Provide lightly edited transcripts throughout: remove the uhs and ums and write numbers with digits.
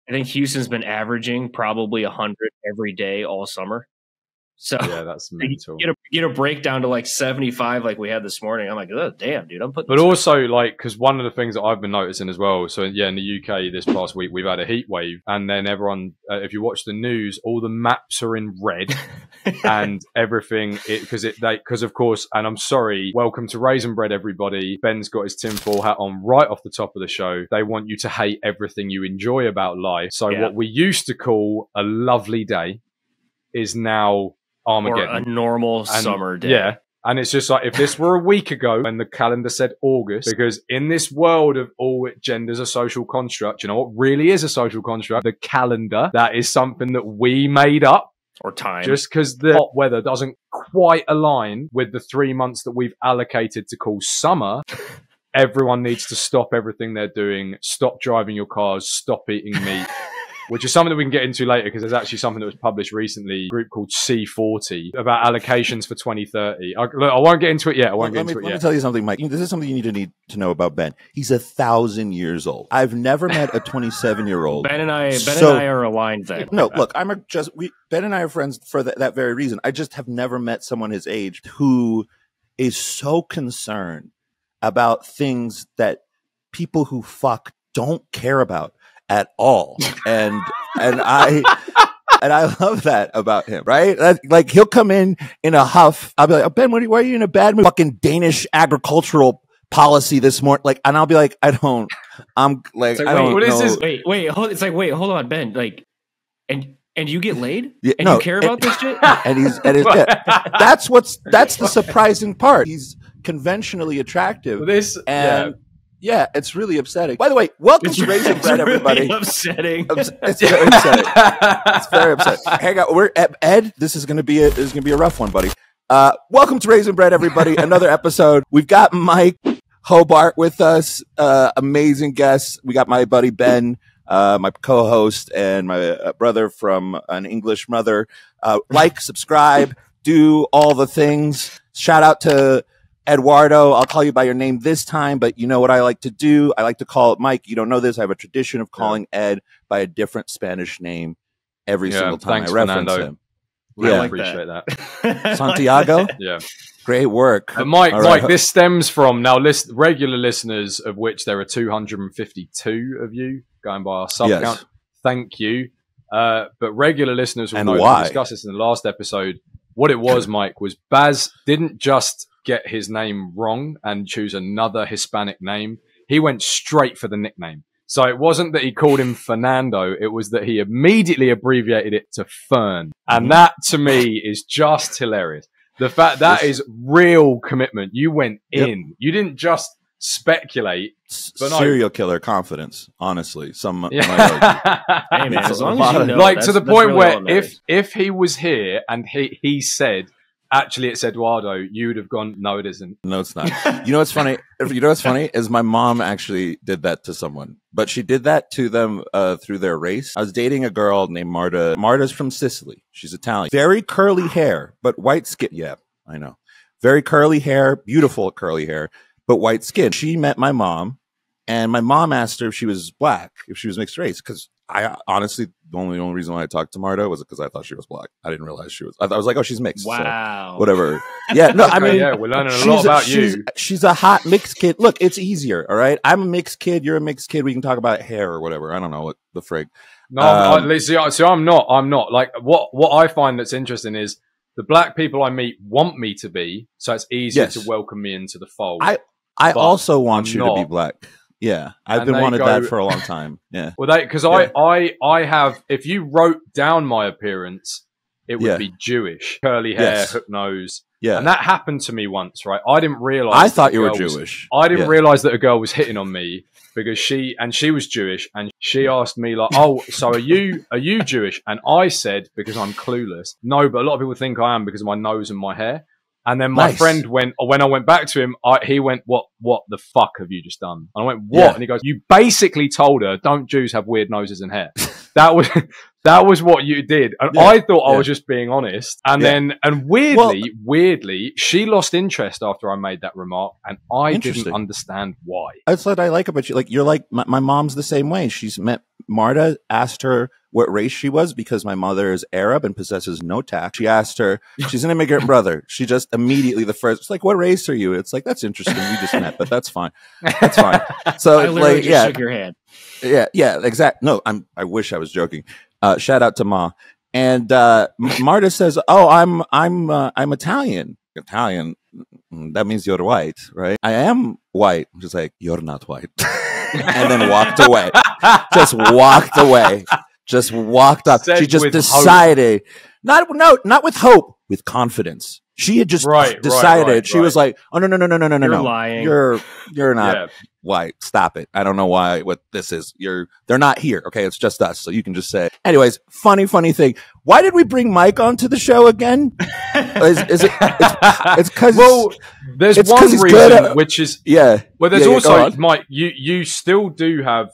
I think Houston's been averaging probably 100 every day all summer. So yeah, that's mental. Get a breakdown to like 75 like we had this morning. I'm like, oh, damn, dude, I'm putting. But also, like, because one of the things that I've been noticing as well. So yeah, in the UK this past week we've had a heat wave, and then everyone, if you watch the news, all the maps are in red and everything. Because of course, and I'm sorry, welcome to Raisin Bread, everybody. Ben's got his tinfoil hat on right off the top of the show. They want you to hate everything you enjoy about life. So what we used to call a lovely day is now Armageddon. Or a normal summer day. Yeah. And it's just like, if this were a week ago when the calendar said August, because in this world of all gender's a social construct, you know what really is a social construct? The calendar. That is something that we made up. Or time. Just because the hot weather doesn't quite align with the 3 months that we've allocated to call summer, everyone needs to stop everything they're doing, stop driving your cars, stop eating meat. Which is something that we can get into later, because there's actually something that was published recently, a group called C40, about allocations for 2030. I won't get into it yet. Let me tell you something, Mike. This is something you need to know about Ben. He's 1,000 years old. I've never met a 27-year-old. Ben and I are aligned then. No, look, Ben and I are friends for that very reason. I just have never met someone his age who is so concerned about things that people who fuck don't care about at all. And I love that about him, right? Like he'll come in a huff. I'll be like, oh, Ben, why are you in a bad mood? Fucking Danish agricultural policy this morning. Like, and I'll be like, I'm like, I don't know. It's like, wait, hold on, Ben. Like, and you get laid? Yeah, and you care about this shit? And that's the surprising part. He's conventionally attractive. Yeah, it's really upsetting. By the way, welcome to Raisin Bread, everybody. Really upsetting. It's very upsetting. It's very upsetting. Hang on, we're Ed. This is gonna be a rough one, buddy. Welcome to Raisin Bread, everybody. Another episode. We've got Mike Hobart with us. Amazing guests. We got my buddy Ben, my co-host, and my brother from an English mother. Like, subscribe, do all the things. Shout out to Eduardo. I'll call you by your name this time, but you know what I like to do? I like to call it Mike. You don't know this. I have a tradition of calling Ed by a different Spanish name every single time I reference him. Really appreciate that. Santiago? Yeah. Great work. But Mike, this stems from regular listeners, of which there are 252 of you going by our sub count. Thank you. But regular listeners will know, we discussed this in the last episode. What it was, Mike, was Baz didn't just get his name wrong and choose another Hispanic name. He went straight for the nickname. So it wasn't that he called him Fernando. It was that he immediately abbreviated it to Fern. And that, to me, is just hilarious. The fact that is real commitment. You went in. You didn't just speculate. Serial killer confidence, honestly. Hey, man, as long as you know, like, to the point where if he was here and he said, actually, it's Eduardo, you would have gone, no, it isn't. No, it's not. You know what's funny? You know what's funny is my mom actually did that to someone, but she did that to them through their race. I was dating a girl named Marta. Marta's from Sicily. She's Italian. Very curly hair, but white skin. Yeah, I know. Very curly hair, beautiful curly hair, but white skin. She met my mom, and my mom asked her if she was black, if she was mixed race, because I honestly, the only reason why I talked to Marta was because I thought she was black. I didn't realize she was. I was like, oh, she's mixed. Wow. So whatever. Yeah. No, I mean, we're learning a lot about you. She's a hot mixed kid. Look, it's easier. All right. I'm a mixed kid. You're a mixed kid. We can talk about hair or whatever. I don't know what the frig. No, I'm not. Like, what I find that's interesting is the black people I meet want me to be, so it's easier to welcome me into the fold. I also want you to be black. Yeah, I've been wanted that for a long time. Yeah. Well, because I have, if you wrote down my appearance, it would be Jewish, curly hair, hook nose. Yeah. And that happened to me once, right? I didn't realize. I thought you were Jewish. I didn't realize that a girl was hitting on me because she was Jewish, and she asked me like, "Oh, so are you Jewish?" And I said, because I'm clueless, no, but a lot of people think I am because of my nose and my hair. And then my friend when I went back to him, he went, what the fuck have you just done? And I went, what? Yeah. And he goes, you basically told her, don't Jews have weird noses and hair? That That was what you did. And I thought I was just being honest. And then, and weirdly, she lost interest after I made that remark. And I didn't understand why. That's what I like about you. Like, you're like, my mom's the same way. She's met Marta, asked her what race she was because my mother is Arab and possesses no tact. She asked her, she's an immigrant brother. She just immediately, it's like, what race are you? It's like, that's interesting. We just met, but that's fine. That's fine. So I literally just shook your hand. Yeah, exactly. No, I wish I was joking. Shout out to Ma. And Marta says, "Oh, I'm Italian. Italian. That means you're white, right? I am white." I'm just like, "You're not white," and then walked away. Just walked away. Just walked up. She just decided, not with hope, with confidence. She had just decided. She was like, "Oh no, You're lying. You're not white. Stop it. I don't know what this is. They're not here. Okay, it's just us. So you can just say." Anyways, funny thing. Why did we bring Mike onto the show again? It's because there's one reason, which is Well, there's also Mike. You still do have.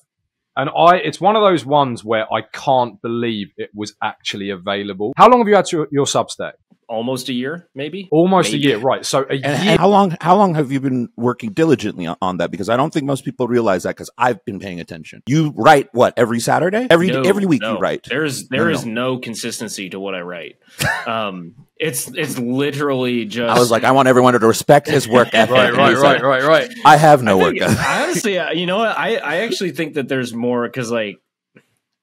And it's one of those ones where I can't believe it was actually available. How long have you had your Substack? Almost a year, maybe. Almost a year, right? So a year. And how long have you been working diligently on that? Because I don't think most people realize that. Because I've been paying attention. You write what, every Saturday? Every week you write. There is no consistency to what I write. It's literally just. I was like, I want everyone to respect his work ethic. Right. I have no work ethic. I honestly, you know what? I actually think that there's more because, like,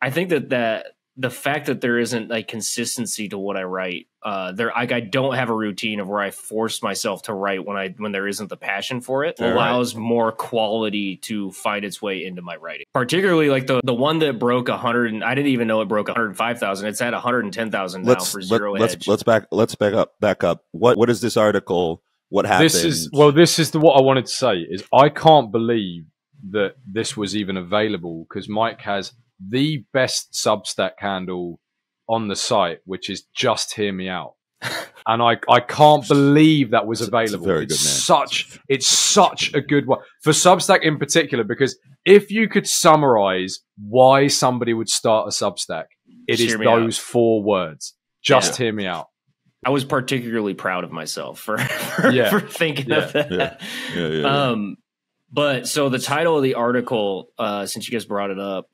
I think that the fact that there isn't like consistency to what I write, I don't have a routine of where I force myself to write when there isn't the passion for it. Allows more quality to find its way into my writing. Particularly like the one that broke 100, and I didn't even know it broke 105,000. It's at 110,000 now for Zero Hedge. Let's back up. What is this article? What happened? This is what I wanted to say is I can't believe that this was even available because Mike has the best Substack handle on the site, which is Just Hear Me Out. And I can't believe that was available. It's such a good one for Substack in particular, because if you could summarize why somebody would start a Substack, it is those 4 words. Just hear me out. I was particularly proud of myself for thinking of that. But so the title of the article, since you guys brought it up,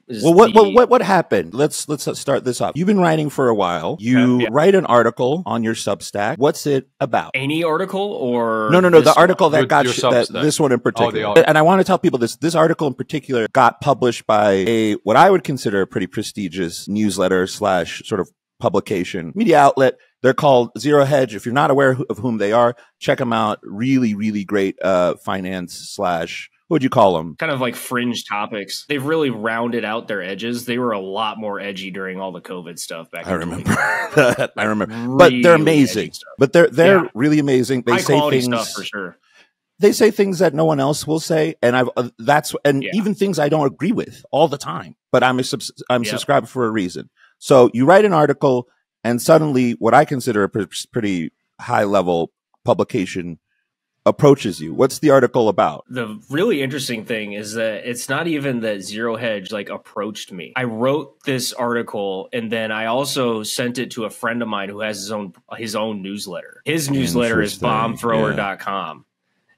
is what happened? Let's start this off. You've been writing for a while. You write an article on your Substack. What's it about? Any article or no? The article that got this one in particular. And I want to tell people this article in particular got published by what I would consider a pretty prestigious newsletter / sort of publication media outlet. They're called Zero Hedge. If you're not aware of whom they are, check them out. Really, really great finance / what would you call them? Kind of like fringe topics. They've really rounded out their edges. They were a lot more edgy during all the COVID stuff back in I remember. But they're amazing. But they're really amazing. They say things stuff for sure. They say things that no one else will say, and even things I don't agree with all the time. But I'm subscribed for a reason. So you write an article, and suddenly what I consider a pretty high-level publication approaches you. What's the article about? The really interesting thing is that it's not even that Zero Hedge like approached me. I wrote this article, and then I also sent it to a friend of mine who has his own newsletter. His newsletter is bombthrower.com.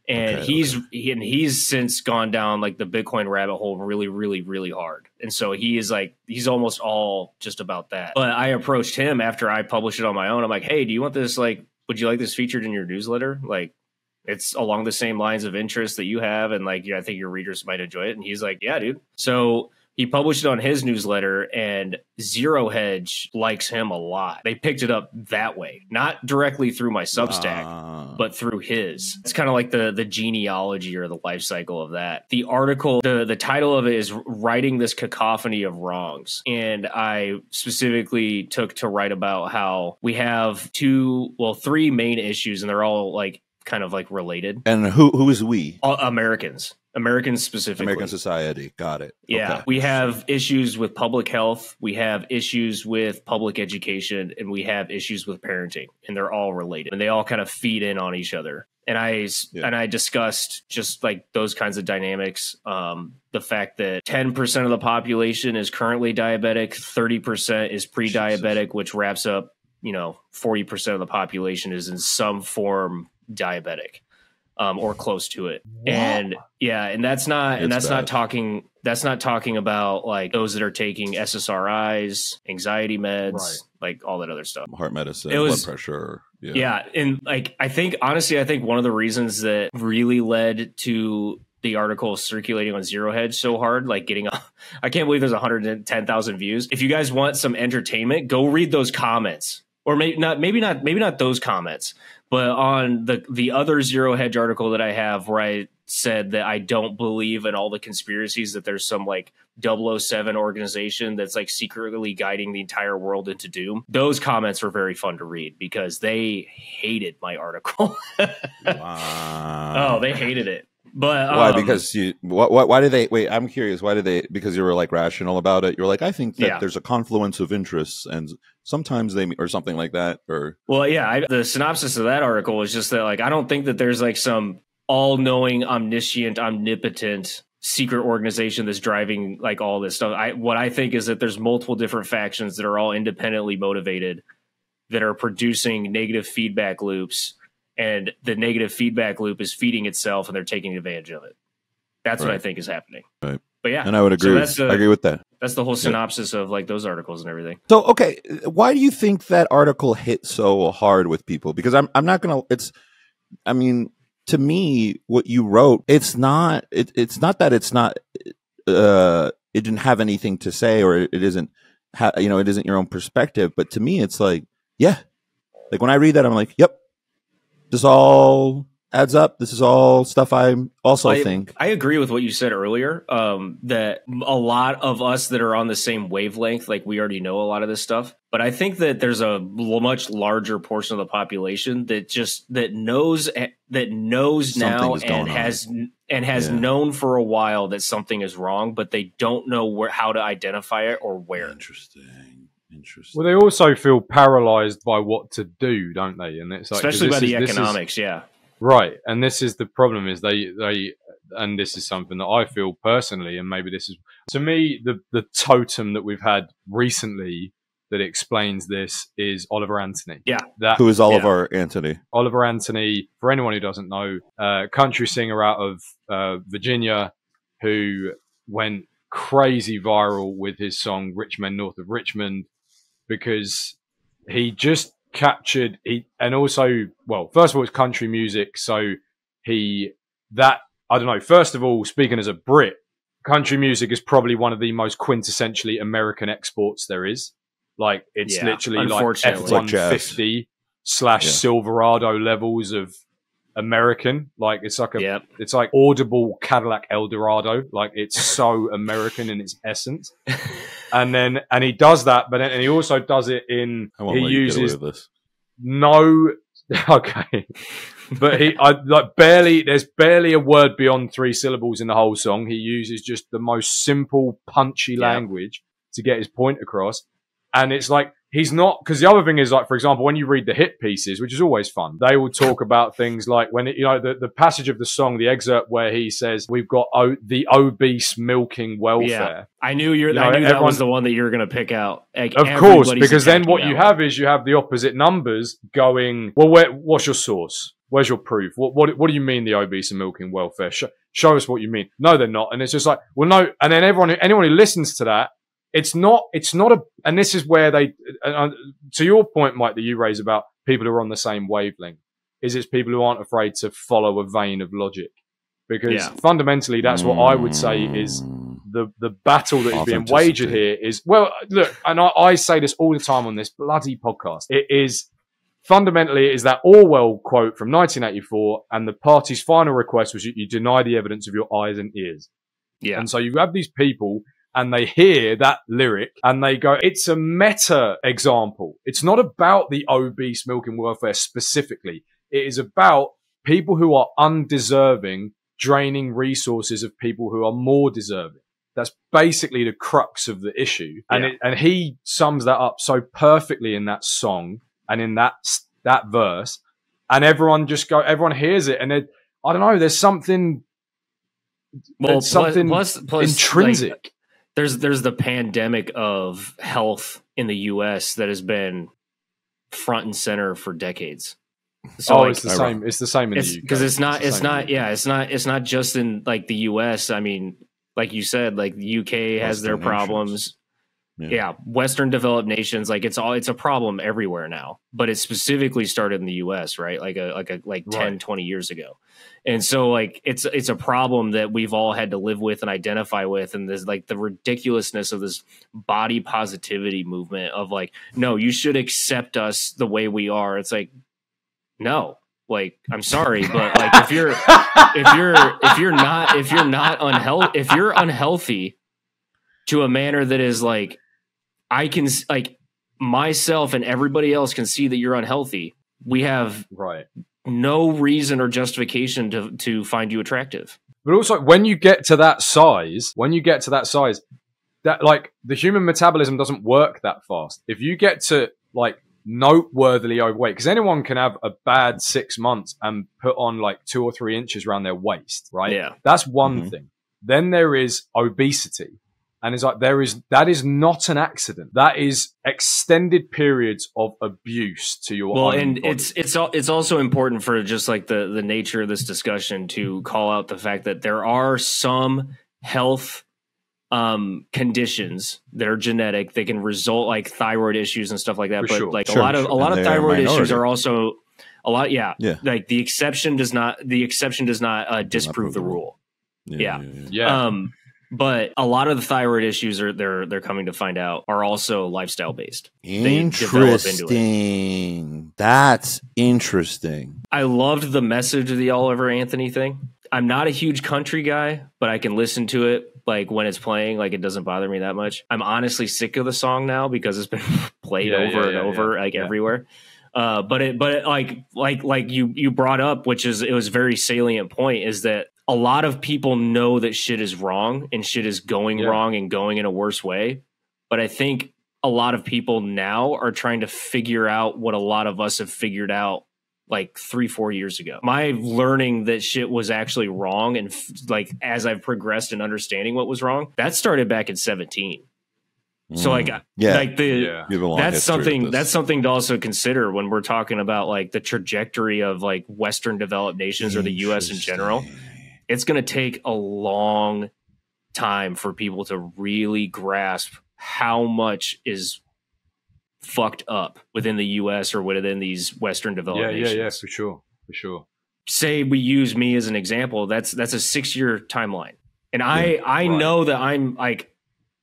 And he's since gone down like the Bitcoin rabbit hole really, really, really hard. And so he's almost all just about that. But I approached him after I published it on my own. I'm like, hey, do you want this? Like, would you like this featured in your newsletter? Like, it's along the same lines of interest that you have. And like, I think your readers might enjoy it. And he's like, yeah, dude. So he published it on his newsletter, and Zero Hedge likes him a lot. They picked it up that way, not directly through my Substack, but through his. It's kind of like the genealogy or the life cycle of that. The article, the title of it is Writing This Cacophony of Wrongs. And I specifically took to write about how we have 3 main issues, and they're all like kind of like related. And who is we? Americans specifically. American society. Got it. Yeah. Okay. We have issues with public health. We have issues with public education, and we have issues with parenting, and they're all related, and they all kind of feed in on each other. And I discussed just like those kinds of dynamics. The fact that 10% of the population is currently diabetic, 30% is pre-diabetic, which wraps up, 40% of the population is in some form diabetic, or close to it. What? And that's not talking about like those that are taking SSRIs, anxiety meds, like all that other stuff, heart medicine, blood pressure. Yeah. And like, I think one of the reasons that really led to the article circulating on Zero Hedge so hard, like I can't believe there's 110,000 views. If you guys want some entertainment, go read those comments, or maybe not those comments, but on the other Zero Hedge article that I have, where I said that I don't believe in all the conspiracies, that there's some like 007 organization that's like secretly guiding the entire world into doom. Those comments were very fun to read because they hated my article. Wow. Oh, they hated it. But why? Because why did they? Wait, I'm curious. Why did they? Because you were like rational about it. You're like, I think that there's a confluence of interests, and sometimes they, or something like that. Or the synopsis of that article is just that like I don't think that there's like some all-knowing, omniscient, omnipotent secret organization that's driving like all this stuff. What I think is that there's multiple different factions that are all independently motivated, that are producing negative feedback loops, and the negative feedback loop is feeding itself, and they're taking advantage of it. That's what I think is happening. Right. But yeah, and I would agree. I agree with that. That's the whole synopsis of like those articles and everything. So, okay, why do you think that article hit so hard with people? Because I'm not gonna. To me, what you wrote, it's not that it didn't have anything to say, or it isn't, it isn't your own perspective. But to me, it's like, like when I read that, I'm like, yep, this all adds up. This is all stuff I also think. I agree with what you said earlier, that a lot of us that are on the same wavelength, like we already know a lot of this stuff. But I think that there's a much larger portion of the population that knows now and has known for a while that something is wrong, but they don't know how to identify it or where. Interesting. Well, they also feel paralyzed by what to do, don't they? And it's like, especially by the economics, right. And this is the problem: is they and this is something that I feel personally, and maybe this is, to me, the totem that we've had recently that explains this is Oliver Anthony. Yeah. Who is Oliver Anthony? Oliver Anthony, for anyone who doesn't know, country singer out of Virginia, who went crazy viral with his song Rich Men North of Richmond, because he just captured, and also, well, first of all, it's country music. So I don't know, first of all, speaking as a Brit, country music is probably one of the most quintessentially American exports there is. Like, it's literally like F-150 / Silverado levels of American. Like, it's like it's like audible Cadillac Eldorado. Like, it's so American in its essence. And he does that, but then he also does it in, he uses okay. But there's barely a word beyond 3 syllables in the whole song. He uses just the most simple, punchy language to get his point across. And it's like, he's not, because the other thing is, like, for example, when you read the hit pieces, which is always fun, they will talk about things like when the passage of the song, the excerpt where he says, we've got the obese milking welfare. Yeah. I knew that was the one that you were going to pick out. Like, of course, because then what you have is you have the opposite numbers going, well, what's your source? Where's your proof? What do you mean the obese and milking welfare? Show us what you mean. No, they're not. And it's just like, well, no. And then anyone who listens to that, it's not and this is where to your point, Mike, that you raise about people who are on the same wavelength, is it's people who aren't afraid to follow a vein of logic. Because fundamentally, that's what I would say is the battle that is being wagered here is, well, look, and I say this all the time on this bloody podcast, it is fundamentally, it is that Orwell quote from 1984, and the party's final request was you deny the evidence of your eyes and ears. Yeah. And so you have these people, and they hear that lyric and they go, it's a meta example. It's not about the obese milking welfare specifically. It is about people who are undeserving, draining resources of people who are more deserving. That's basically the crux of the issue. And he sums that up so perfectly in that song and in that verse. and everyone hears it, and I don't know. There's something. Well, something plus intrinsic. Like, there's the pandemic of health in the U.S. that has been front and center for decades. So it's the same. It's the same in the UK. Because it's not just in like the U.S. I mean, like you said, like the UK has their problems. Yeah, Western developed nations, like it's a problem everywhere now, but it specifically started in the US, right? Like 10, 20 years ago. And so like it's a problem that we've all had to live with and identify with. And there's like the ridiculousness of this body positivity movement of like, no, you should accept us the way we are. It's like, no, like, I'm sorry, but like if you're unhealthy to a manner that is like, I can, like, myself and everybody else can see that you're unhealthy. We have no reason or justification to find you attractive. But also, when you get to that size, that like the human metabolism doesn't work that fast. If you get to like noteworthily overweight, because anyone can have a bad 6 months and put on like 2 or 3 inches around their waist, right? Yeah, that's one thing. Then there is obesity. And it's like that is not an accident. That is extended periods of abuse to your own body. It's also important for just like the nature of this discussion to call out the fact that there are some health conditions that are genetic. They can result like thyroid issues and stuff like that. But like a lot of thyroid issues are also like the exception does not disprove the rule. Yeah. But a lot of the thyroid issues they're coming to find out are also lifestyle based. Interesting. That's interesting. I loved the message of the Oliver Anthony thing. I'm not a huge country guy, but I can listen to it like when it's playing. Like it doesn't bother me that much. I'm honestly sick of the song now because it's been played over and over everywhere. But it like you brought up, which is it was a very salient point, is that a lot of people know that shit is wrong and shit is going wrong and going in a worse way. But I think a lot of people now are trying to figure out what a lot of us have figured out like 3-4 years ago. My learning that shit was actually wrong and like as I've progressed in understanding what was wrong, that started back in 17. So like that's something to also consider when we're talking about like the trajectory of like Western developed nations or the US in general. It's going to take a long time for people to really grasp how much is fucked up within the US or within these Western developed nations. Yeah, for sure. Say we use me as an example. That's a 6-year timeline. And I know that I'm like,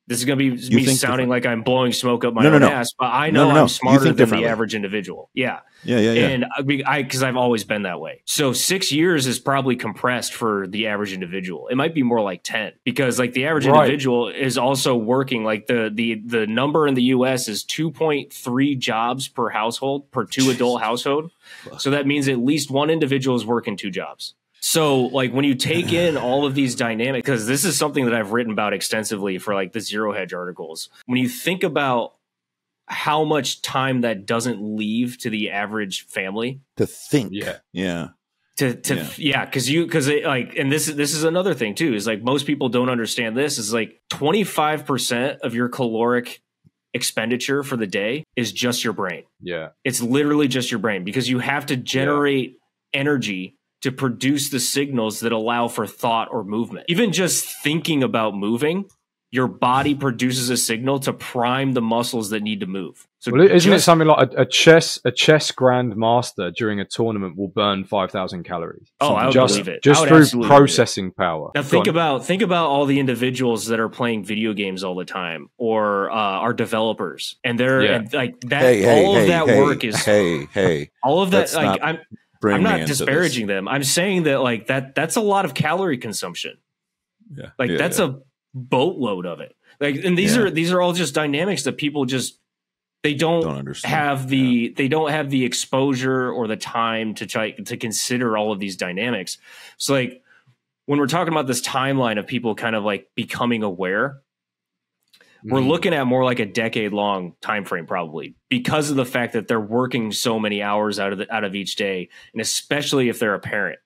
this is going to be me sounding like I'm blowing smoke up my own ass, but I know I'm smarter than the average individual. Yeah. And because I've always been that way. So 6 years is probably compressed for the average individual. It might be more like 10 because like the average individual is also working. Like the number in the US is 2.3 jobs per household, per 2 adult household. So that means at least one individual is working 2 jobs. So like when you take in all of these dynamics, because this is something that I've written about extensively for like the Zero Hedge articles, when you think about how much time that doesn't leave to the average family to think, because like, and this is another thing too, is like most people don't understand this is like 25% of your caloric expenditure for the day is just your brain. Yeah, it's literally just your brain because you have to generate energy to produce the signals that allow for thought or movement. Even just thinking about moving, your body produces a signal to prime the muscles that need to move. So isn't it something like a chess grandmaster during a tournament will burn 5,000 calories? Oh, I would believe it. Just through processing power. Now think about all the individuals that are playing video games all the time or are developers. And they're and like that all of that work is all of that like I'm not disparaging them. I'm saying that like that's a lot of calorie consumption. That's a boatload of it. Like, and these are all just dynamics that people just they don't understand. They don't have the exposure or the time to try to consider all of these dynamics. So like when we're talking about this timeline of people kind of like becoming aware, We're looking at more like a decade-long time frame, probably, because of the fact that they're working so many hours out of each day, and especially if they're a parent.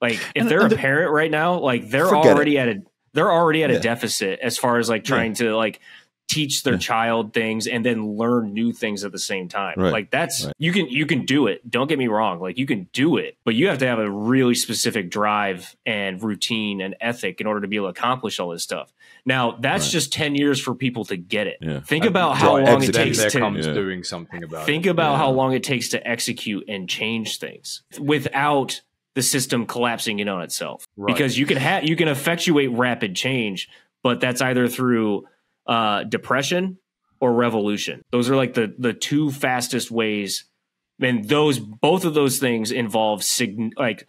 Like, if they're a parent right now, like they're already at a deficit as far as like trying to like teach their child things and then learn new things at the same time. Right. Like that's you can do it. Don't get me wrong. Like you can do it, but you have to have a really specific drive and routine and ethic in order to be able to accomplish all this stuff. Now that's just 10 years for people to get it. Yeah. Think about how long it takes to doing something about it. Think about how long it takes to execute and change things without the system collapsing in on itself. Right. Because you can effectuate rapid change, but that's either through depression or revolution. Those are like the two fastest ways, and both of those things involve it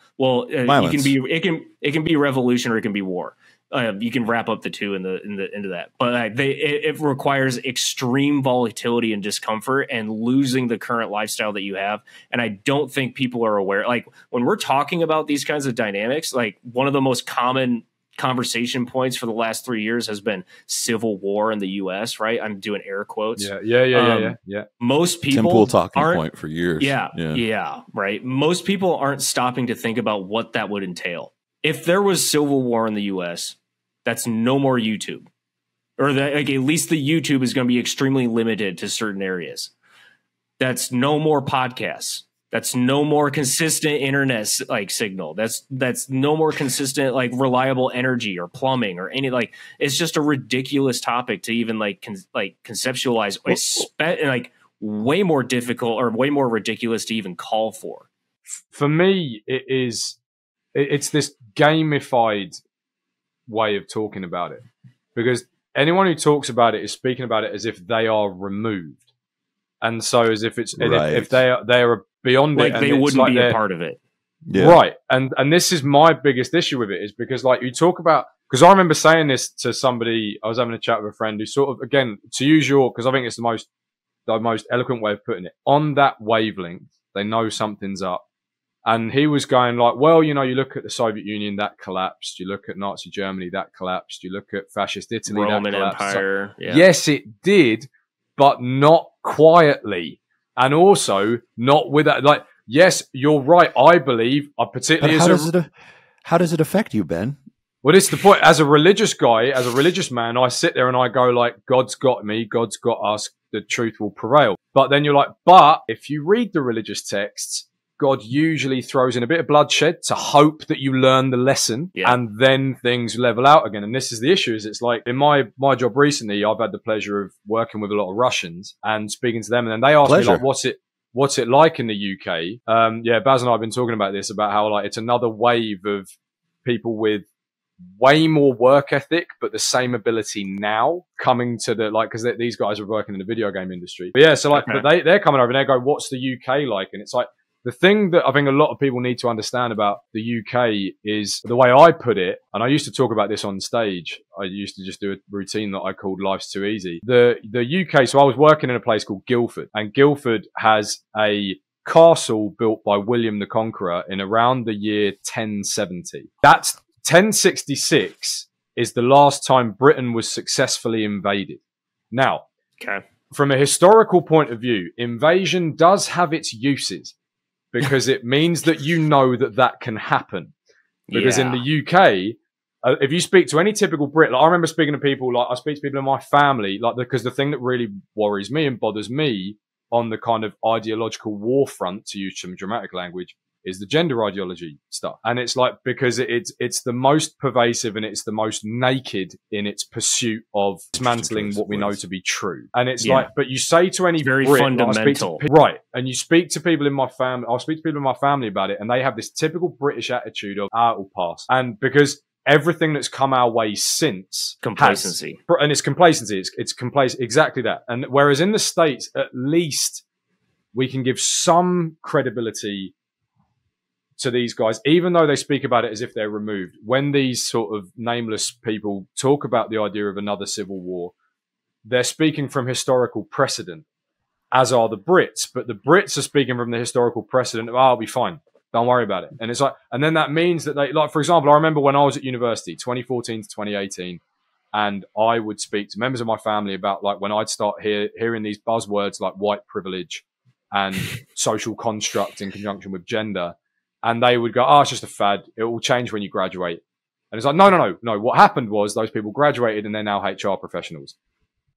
can be revolution or it can be war. You can wrap up the two into that, but it requires extreme volatility and discomfort and losing the current lifestyle that you have. And I don't think people are aware. Like when we're talking about these kinds of dynamics, like one of the most common conversation points for the last 3 years has been civil war in the U.S. Right? I'm doing air quotes. Yeah. Most people Tim Pool talking point for years. Yeah. Right. Most people aren't stopping to think about what that would entail. If there was civil war in the U.S., that's no more YouTube, or that like at least the YouTube is going to be extremely limited to certain areas. That's no more podcasts. That's no more consistent internet like signal. That's no more consistent like reliable energy or plumbing or any like. It's just a ridiculous topic to even like conceptualize. Like way more difficult or way more ridiculous to even call for. For me, it's this gamified way of talking about it, because anyone who talks about it is speaking about it as if they are removed, and so as if it's if they are beyond like it, they wouldn't be a part of it, right? And this is my biggest issue with it, is because like you talk about, because I remember saying this to somebody. I was having a chat with a friend who sort of, again, to use your, because I think it's the most eloquent way of putting it, on that wavelength, they know something's up. And he was going like, well, you know, you look at the Soviet Union, that collapsed. You look at Nazi Germany, that collapsed. You look at fascist Italy, Roman that collapsed. Empire. So, yes, it did, but not quietly. And also not with that. Like, yes, you're right. I believe, particularly how does it affect you, Ben? Well, it's the point. As a religious guy, as a religious man, I sit there and I go like, God's got me, God's got us, the truth will prevail. But then you're like, but if you read the religious texts, God usually throws in a bit of bloodshed to hope that you learn the lesson, and then things level out again. And this is the issue, is it's like in my job recently, I've had the pleasure of working with a lot of Russians and speaking to them. And then they ask me like, what's it like in the UK? Baz and I have been talking about this, about how like it's another wave of people with way more work ethic, but the same ability now coming to the, like, because these guys are working in the video game industry. But yeah, so like, but they're coming over and they go, what's the UK like? And it's like, the thing that I think a lot of people need to understand about the UK is the way I put it, and I used to talk about this on stage. I used to just do a routine that I called Life's Too Easy. The UK, so I was working in a place called Guildford, and Guildford has a castle built by William the Conqueror in around the year 1070. That's 1066 is the last time Britain was successfully invaded. Now, from a historical point of view, invasion does have its uses, because it means that you know that can happen. Because in the UK, if you speak to any typical Brit, like I remember speaking to people, like I speak to people in my family, like because the thing that really worries me and bothers me on the kind of ideological war front, to use some dramatic language, is the gender ideology stuff. And it's like, because it's the most pervasive and it's the most naked in its pursuit of dismantling what we know to be true. And it's like, but you say to any very Brit, fundamental. Right. And you speak to people in my family, I'll speak to people in my family about it, and they have this typical British attitude of, it will pass. And because everything that's come our way since complacency, and it's complacency, it's complacent, exactly that. And whereas in the States, at least we can give some credibility to these guys, even though they speak about it as if they're removed. When these sort of nameless people talk about the idea of another civil war, they're speaking from historical precedent, as are the Brits. But the Brits are speaking from the historical precedent of, I'll be fine, don't worry about it. And it's like, and then that means that they, like, for example, I remember when I was at university, 2014 to 2018, and I would speak to members of my family about like when I'd start hearing these buzzwords like white privilege and social construct in conjunction with gender, and they would go, "Oh, it's just a fad. It will change when you graduate." And it's like, no. What happened was those people graduated and they're now HR professionals.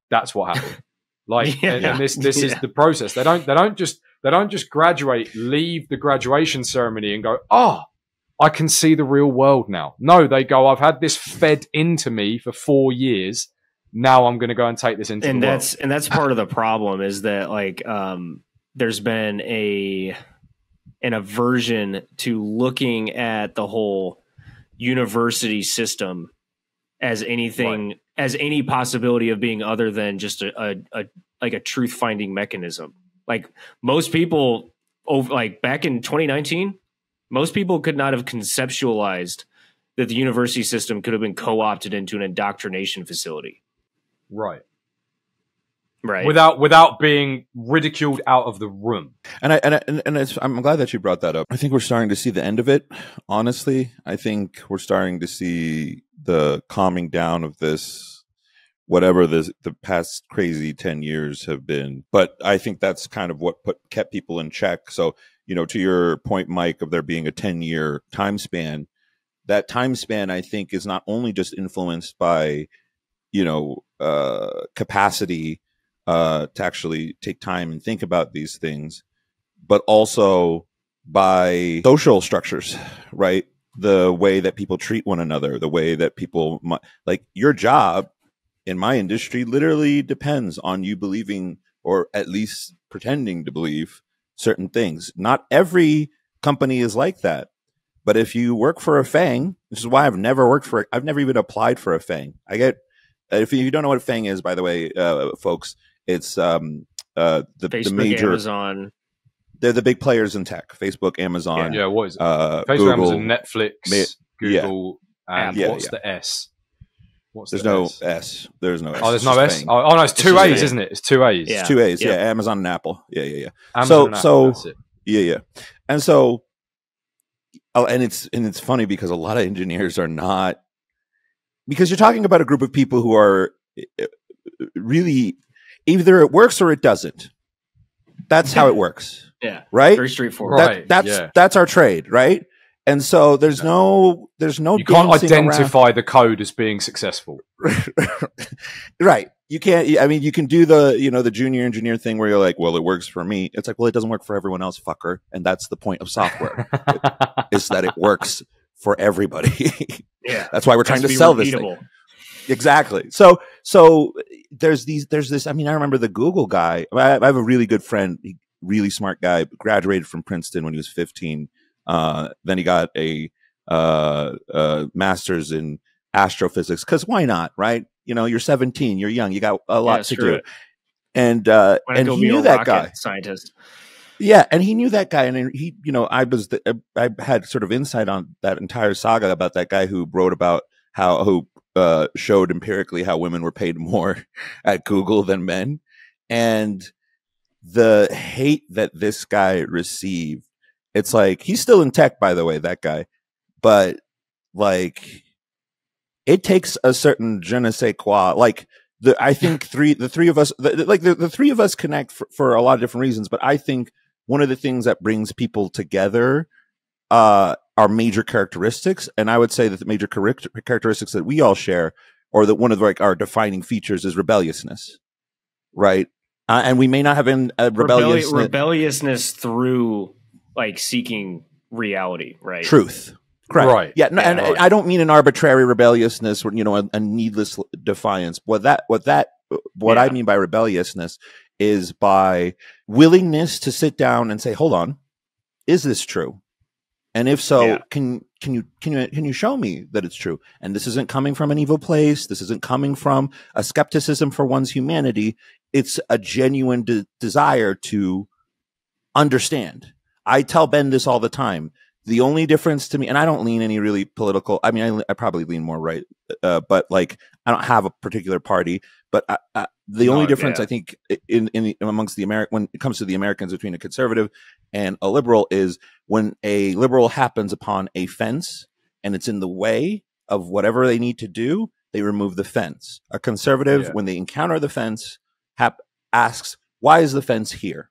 That's what happened. Like, and this is the process. They don't just graduate, leave the graduation ceremony and go, "Oh, I can see the real world now." No, they go, "I've had this fed into me for 4 years. Now I'm going to go and take this into the world." And that's part of the problem is that like there's been an aversion to looking at the whole university system as anything, as any possibility of being other than just a truth finding mechanism. Like most people, like back in 2019, most people could not have conceptualized that the university system could have been co-opted into an indoctrination facility. Right. Right. Without being ridiculed out of the room. And I'm glad that you brought that up. I think we're starting to see the end of it. Honestly, I think we're starting to see the calming down of this, whatever the past crazy 10 years have been. But I think that's kind of what kept people in check. So, you know, to your point, Mike, of there being a 10-year time span, that time span, I think, is not only just influenced by, you know, capacity to actually take time and think about these things, but also by social structures, right? The way that people treat one another, the way that people, like your job in my industry literally depends on you believing, or at least pretending to believe, certain things. Not every company is like that. But if you work for a FAANG, which is why I've never even applied for a FAANG. If you don't know what a FAANG is, by the way, folks, it's Facebook, the major Amazon. They're the big players in tech. Facebook, Amazon. Yeah, what is it? Facebook, Google, Amazon, Netflix, Google, and what's the S? There's no S. There's no S. Oh, there's no S? Oh, no, it's two A's, isn't it? It's two A's. It's two A's, yeah. Amazon and Apple. Yeah. Amazon and Apple, that's it. Yeah. And so, and it's funny because a lot of engineers are not, because you're talking about a group of people who are really, either it works or it doesn't. That's how it works. Yeah. Right? Very straightforward. That's our trade, right? And so there's no you can't identify the code as being successful. Right. You can't, I mean, you can do the junior engineer thing where you're like, well, it works for me. It's like, well, it doesn't work for everyone else, fucker. And that's the point of software, is that it works for everybody. Yeah. That's why we're trying to sell this thing. Exactly. So there's this, I mean, I remember the Google guy. I have a really good friend, really smart guy, graduated from Princeton when he was 15. Then he got a master's in astrophysics, because why not, right? You know, you're 17, you're young, you got a lot to do. And he knew that guy. Scientist. Yeah, and he knew that guy, and he, you know, I had sort of insight on that entire saga about that guy who wrote about who showed empirically how women were paid more at Google than men, and the hate that this guy received. It's like, he's still in tech, by the way, that guy, but like, it takes a certain je ne sais quoi. Like, I think the three of us connect for a lot of different reasons, but I think one of the things that brings people together are major characteristics, and I would say that the major characteristics that we all share, or that one of our defining features, is rebelliousness, right? And we may not have been rebelliousness through like seeking reality, right? Truth. Correct. Right. Yeah. No, and I don't mean an arbitrary rebelliousness, or, you know, a needless defiance. What I mean by rebelliousness is by willingness to sit down and say, hold on, is this true? And if so, can you show me that it's true? And this isn't coming from an evil place. This isn't coming from a skepticism for one's humanity. It's a genuine desire to understand. I tell Ben this all the time. The only difference to me, and I don't lean any really political, I mean, I probably lean more right, but like, I don't have a particular party, but the only difference I think amongst when it comes to the Americans between a conservative and a liberal is when a liberal happens upon a fence and it's in the way of whatever they need to do, they remove the fence. A conservative, when they encounter the fence, asks, why is the fence here?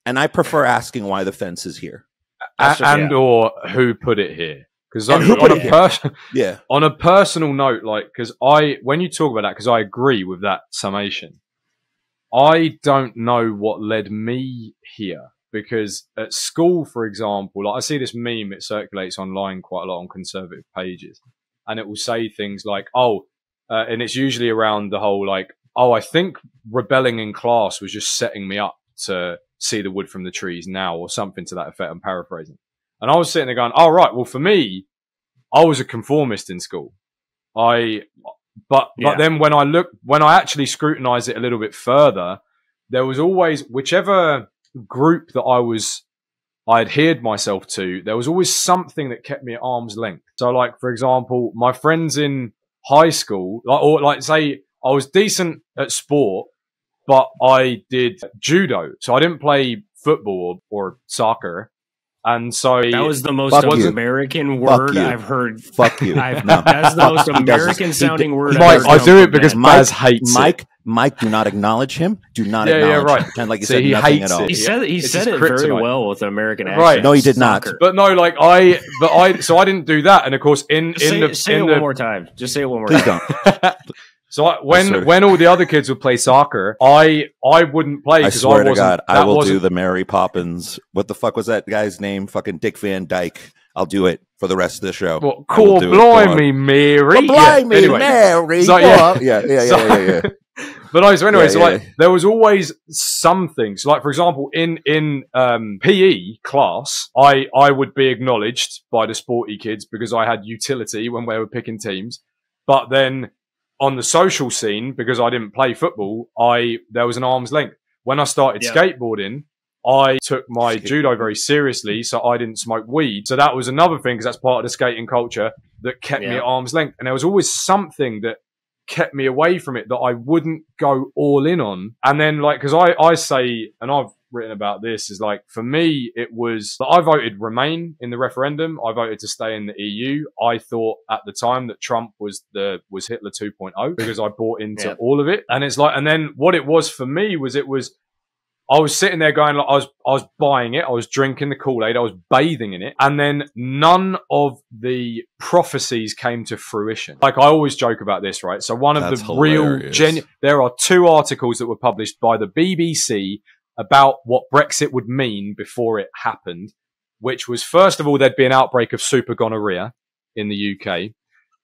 And I prefer asking why the fence is here. Or who put it here. Because on a personal note, like, because when you talk about that, because I agree with that summation, I don't know what led me here. Because at school, for example, like I see this meme, it circulates online quite a lot on conservative pages, and it will say things like, and it's usually around the whole like, I think rebelling in class was just setting me up to see the wood from the trees now, or something to that effect. I'm paraphrasing. And I was sitting there going, right, well, for me, I was a conformist in school. But then when I actually scrutinized it a little bit further, there was always, whichever group that I adhered myself to, there was always something that kept me at arm's length. So like, for example, my friends in high school, say I was decent at sport, but I did judo. So I didn't play football or soccer. And so that was the most American word I've heard. Fuck you. That's the most American sounding word I've heard. I do it because Baz hates it. Mike, do not acknowledge him. Do not acknowledge him. Pretend like he said nothing at all. He said it very well with an American accent. Right. No, he did not. But no, like so I didn't do that. And of course, say it one more time. Just say it one more time. Please don't. So when all the other kids would play soccer, I wouldn't play. I swear to God, I will do the Mary Poppins. What the fuck was that guy's name? Fucking Dick Van Dyke. I'll do it for the rest of the show. Well, cool, blimey, Mary. Blimey, Mary. So, yeah. But anyway, there was always some things. Like, for example, in PE class, I would be acknowledged by the sporty kids because I had utility when we were picking teams. But then on the social scene, because I didn't play football, there was an arm's length. When I started skateboarding, I took my judo very seriously, so I didn't smoke weed. So that was another thing, because that's part of the skating culture that kept me at arm's length. And there was always something that kept me away from it that I wouldn't go all in on. And then, like, because I say, and I've written about this, is like, for me, it was, I voted Remain in the referendum. I voted to stay in the EU. I thought at the time that Trump was Hitler 2.0 because I bought into all of it. And it's like, and then what it was for me was, I was sitting there going, like, I was buying it. I was drinking the Kool-Aid. I was bathing in it. And then none of the prophecies came to fruition. Like, I always joke about this, right? So one of the real there are 2 articles that were published by the BBC about what Brexit would mean before it happened, which was, first of all, there'd be an outbreak of super gonorrhea in the UK.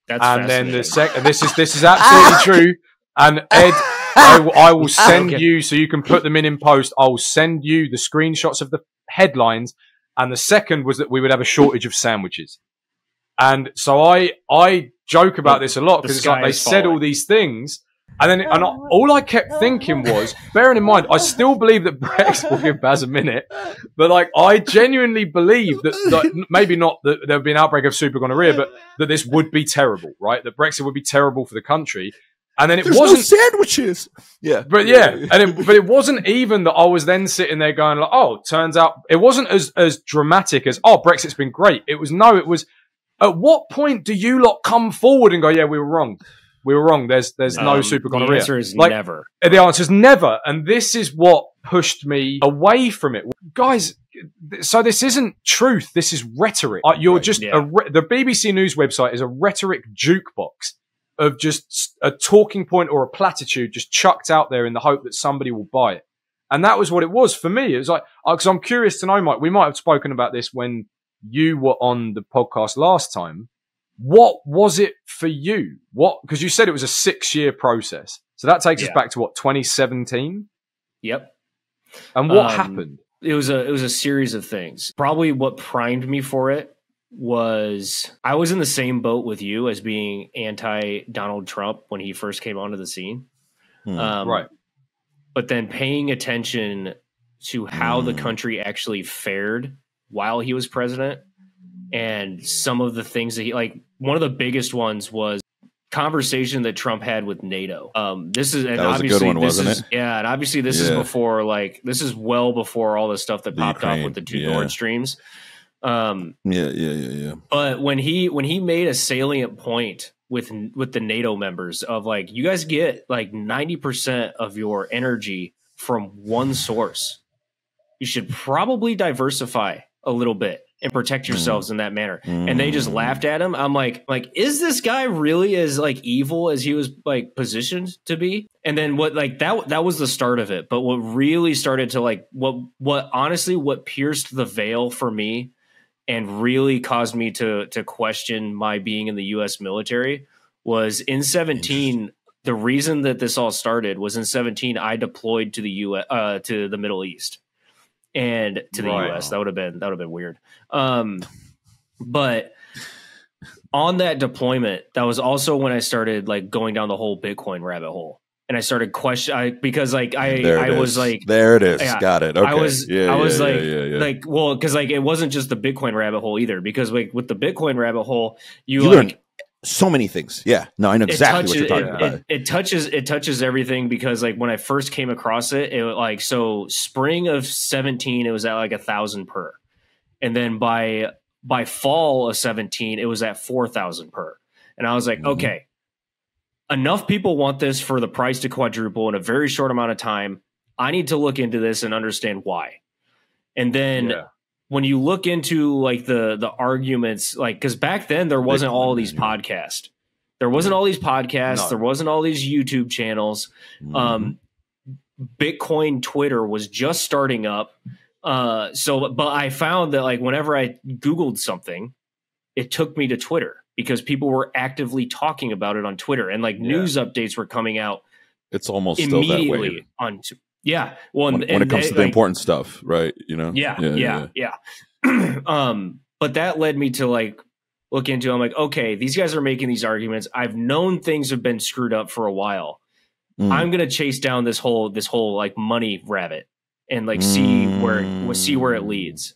And then this is absolutely true. And Ed, I will send you, so you can put them in post. I will send you the screenshots of the headlines. And the second was that we would have a shortage of sandwiches. And so I joke about this a lot because it's like they said all these things. And all I kept thinking was, bearing in mind, I still believe that Brexit, will give Baz a minute, but like, I genuinely believe that maybe not that there would be an outbreak of super gonorrhea, but that this would be terrible, right? That Brexit would be terrible for the country. And then There's no sandwiches. Yeah. But it wasn't even that I was then sitting there going like, oh, turns out it wasn't as dramatic as, Brexit's been great. It was, at what point do you lot come forward and go, yeah, we were wrong. We were wrong. There's no super gonorrhea. The answer is never. The answer is never. And this is what pushed me away from it. Guys, so this isn't truth. This is rhetoric. The BBC News website is a rhetoric jukebox of just a talking point or a platitude just chucked out there in the hope that somebody will buy it. And that was what it was for me. It was like, because I'm curious to know, Mike, we might have spoken about this when you were on the podcast last time. What was it for you? Because you said it was a 6-year process. So that takes us back to 2017? Yep. And what happened? It was a series of things. Probably what primed me for it was I was in the same boat with you as being anti-Donald Trump when he first came onto the scene. Right. But then paying attention to how the country actually fared while he was president, and some of the things that one of the biggest ones was conversation that Trump had with NATO. This is, and that was obviously a good one, wasn't it? Yeah. And obviously this is before, this is well before all the stuff that popped off with the 2 Nord Streams. Yeah. But when he made a salient point with the NATO members of like, you guys get like 90% of your energy from one source. You should probably diversify a little bit and protect yourselves in that manner. And they just laughed at him. I'm like, is this guy really as like evil as he was like positioned to be? And then what, like that was the start of it. But what really started to like, what pierced the veil for me and really caused me to question my being in the U.S. military was in 2017. The reason that this all started was in 2017, I deployed to the U.S. To the Middle East. And to the U.S. That would have been weird. But on that deployment, that was also when I started like going down the whole Bitcoin rabbit hole, and I started because like I was like, there it is, got it. Okay. I was like, well, because like it wasn't just the Bitcoin rabbit hole either, because like with the Bitcoin rabbit hole, you like, learned so many things. Yeah, no, I know exactly what you're talking about. It touches everything, because like when I first came across it, like, so spring of 2017, it was at like 1,000 per, and then by fall of 2017, it was at 4,000 per, and I was like, okay, enough people want this for the price to quadruple in a very short amount of time. I need to look into this and understand why, and then. When you look into like the arguments, like, because back then there wasn't all these podcasts. There wasn't all these podcasts. No. There wasn't all these YouTube channels. Bitcoin Twitter was just starting up. But I found that like whenever I Googled something, it took me to Twitter because people were actively talking about it on Twitter, and like news updates were coming out. It's almost immediately still that way. On yeah. Well, when it comes to the important stuff, right? You know? Yeah. But that led me to like look into, I'm like, okay, these guys are making these arguments. I've known things have been screwed up for a while. I'm going to chase down this whole like money rabbit and like see where it leads.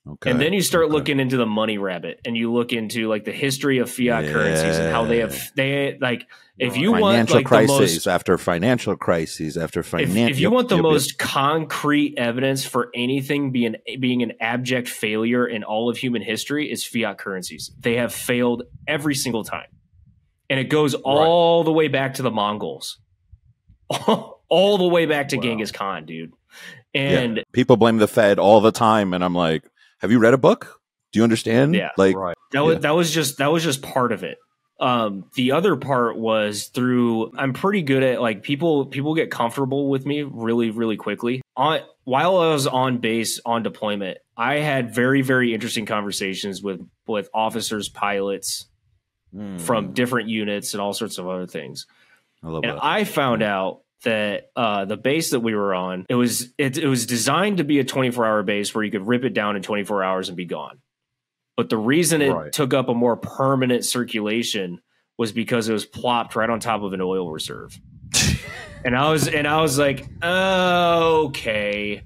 Okay. And then you start looking into the money rabbit, and you look into like the history of fiat currencies and how they like, if you want like crises after financial crises after financial, if you want the most concrete evidence for anything being an abject failure in all of human history, is fiat currencies. They have failed every single time, and it goes all the way back to the Mongols, all the way back to Genghis Khan, dude. And people blame the Fed all the time, and I'm like, have you read a book? Do you understand? Yeah, like that was just part of it. The other part was through, I'm pretty good at like people get comfortable with me really, really quickly. While I was on base on deployment, I had very, very interesting conversations with officers, pilots from different units and all sorts of other things. I found out that the base that we were on, it was designed to be a 24-hour base where you could rip it down in 24 hours and be gone. But the reason it took up a more permanent circulation was because it was plopped right on top of an oil reserve. and I was like, oh, okay.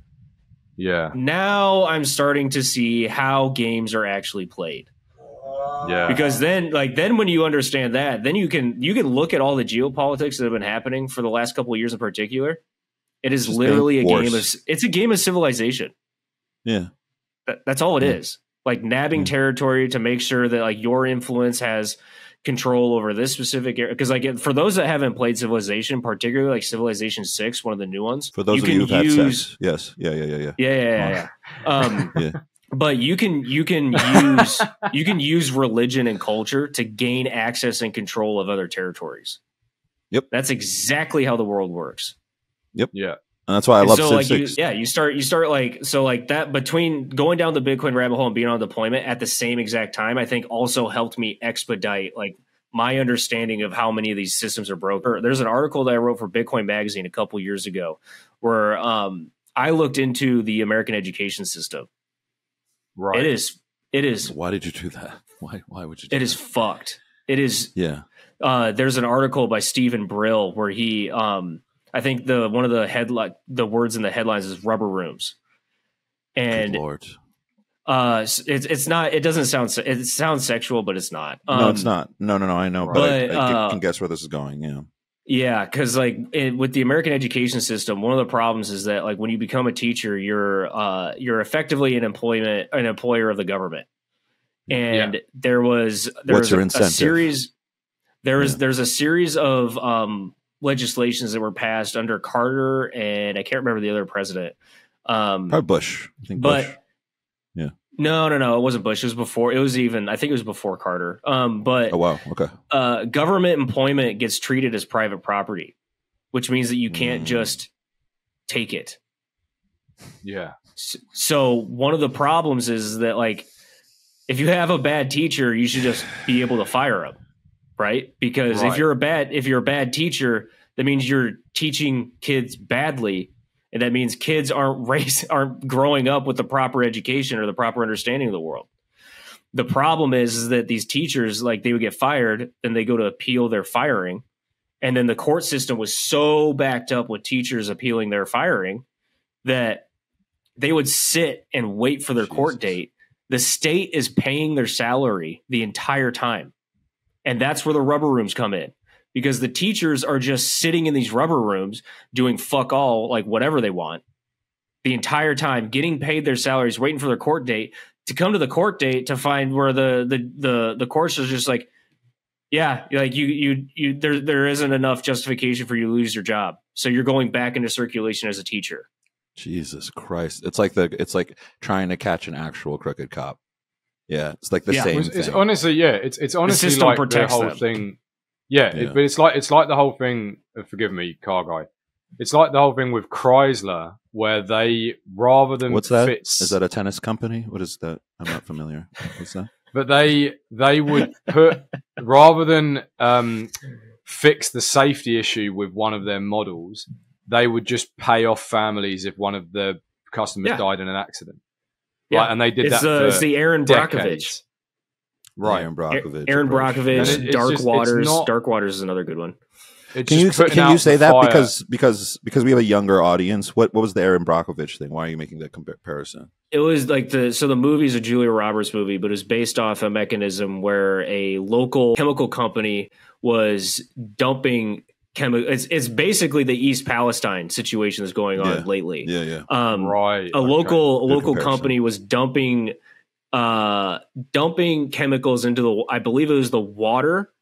Yeah. Now I'm starting to see how games are actually played. Yeah. Because then when you understand that, then you can look at all the geopolitics that have been happening for the last couple of years in particular. It is literally it's a game of civilization. Yeah. That's all it is. Like nabbing territory to make sure that like your influence has control over this specific area. Because like for those that haven't played Civilization, particularly like Civilization 6, one of the new ones. For those of you who've had sex. Yes. Yeah. But you can use religion and culture to gain access and control of other territories. Yep. That's exactly how the world works. Yep. Yeah. And that's why I love Civ 6. You start like, so like that between going down the Bitcoin rabbit hole and being on deployment at the same exact time, I think also helped me expedite like my understanding of how many of these systems are broken. There's an article that I wrote for Bitcoin Magazine a couple years ago where I looked into the American education system. Right. It is. Why did you do that? Why would you do that? It is fucked. It is. Yeah. There's an article by Stephen Brill where he, I think one of the words in the headlines is rubber rooms. And good Lord. It's not, it sounds sexual, but it's not. No, it's not. No, I know. But I can guess where this is going. Yeah. Yeah, because like with the American education system, one of the problems is that like when you become a teacher, you're effectively an employer of the government. And there was what's your a incentive? series. there's a series of legislations that were passed under Carter, and I can't remember the other president. Probably Bush. I think Bush. Yeah. No, it wasn't Bush. It was before. I think it was before Carter. But oh wow, okay. Government employment gets treated as private property, which means that you can't just take it. Yeah. So one of the problems is that, like, if you have a bad teacher, you should just be able to fire them, right? Because if you're a bad teacher, that means you're teaching kids badly. And that means kids aren't growing up with the proper education or the proper understanding of the world. The problem is that these teachers, like, they would get fired, then they go to appeal their firing. And then the court system was so backed up with teachers appealing their firing that they would sit and wait for their court date. The state is paying their salary the entire time. And that's where the rubber rooms come in. Because the teachers are just sitting in these rubber rooms doing fuck all, like whatever they want, the entire time, getting paid their salaries, waiting for their court date to come to the court date to find where the courts are just like, yeah, like there isn't enough justification for you to lose your job, so you're going back into circulation as a teacher. Jesus Christ! It's like trying to catch an actual crooked cop. Yeah, it's like the same. It's honestly, it's honestly the like the whole thing. Yeah, but it's like the whole thing. Forgive me, car guy. It's like the whole thing with Chrysler, where they rather than what's that? Is that a tennis company? What is that? I'm not familiar. What's that? But they would put rather than fix the safety issue with one of their models, they would just pay off families if one of the customers died in an accident. Yeah, right? And they did that. It's the Aaron Brockovich. Right, Aaron Brockovich. Aaron Brockovich, Dark Waters. Dark Waters is another good one. Can you say that because we have a younger audience? What was the Aaron Brockovich thing? Why are you making that comparison? It was like the movie is a Julia Roberts movie, but it was based off a mechanism where a local chemical company was dumping chemicals. It's basically the East Palestine situation that's going on lately. Yeah. Right. A local company was dumping chemicals into I believe it was the water,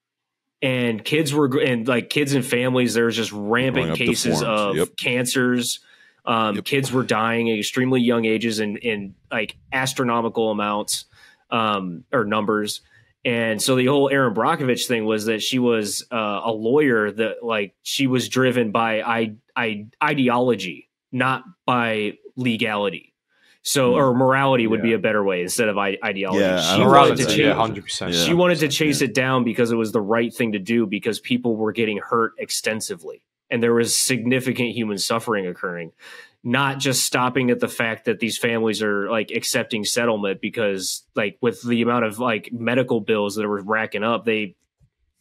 and kids and families, there was just rampant cases of cancers. Kids were dying at extremely young ages in like astronomical amounts, or numbers. And so the whole Aaron Brockovich thing was that she was a lawyer that, like, she was driven by ideology, not by legality. So, or morality would be a better way instead of ideology. Yeah, morality, 100%. She wanted to chase it down because it was the right thing to do, because people were getting hurt extensively and there was significant human suffering occurring. Not just stopping at the fact that these families are like accepting settlement because, like, with the amount of like medical bills that were racking up, they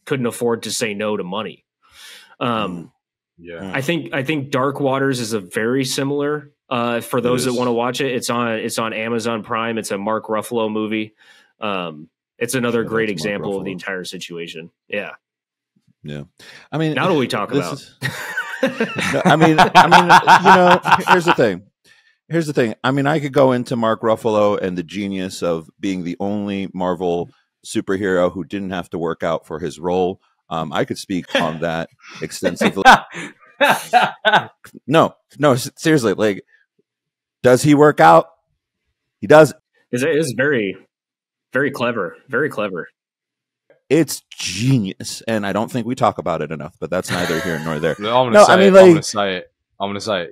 couldn't afford to say no to money. I think Dark Waters is a very similar. For those that want to watch it, it's on Amazon Prime. It's a Mark Ruffalo movie. It's another great example of the entire situation. Yeah. I mean, now what do we talk about? I mean, you know, here's the thing. I mean, I could go into Mark Ruffalo and the genius of being the only Marvel superhero who didn't have to work out for his role. I could speak on that extensively. No, seriously. Like, does he work out? He does. It's very, very clever. Very clever. It's genius, and I don't think we talk about it enough. But that's neither here nor there. I'm gonna say it.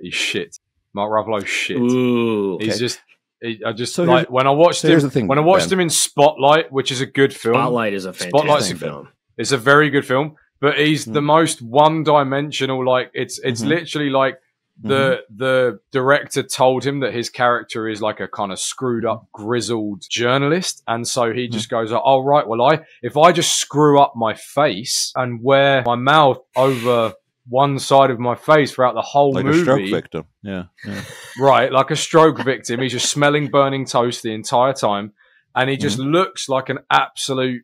He's shit. Mark Ruffalo's shit. Ooh, he's okay. When I watched him. When I watched him in Spotlight, which is a good film. Spotlight is a fantastic film. It's a very good film, but he's the most one-dimensional. Like it's literally like the director told him that his character is like a kind of screwed up, grizzled journalist, and so he just goes, "Oh right, well if I just screw up my face and wear my mouth over one side of my face throughout the whole movie, like a stroke victim, yeah, right, like a stroke victim. He's just smelling burning toast the entire time, and he just looks like an absolute."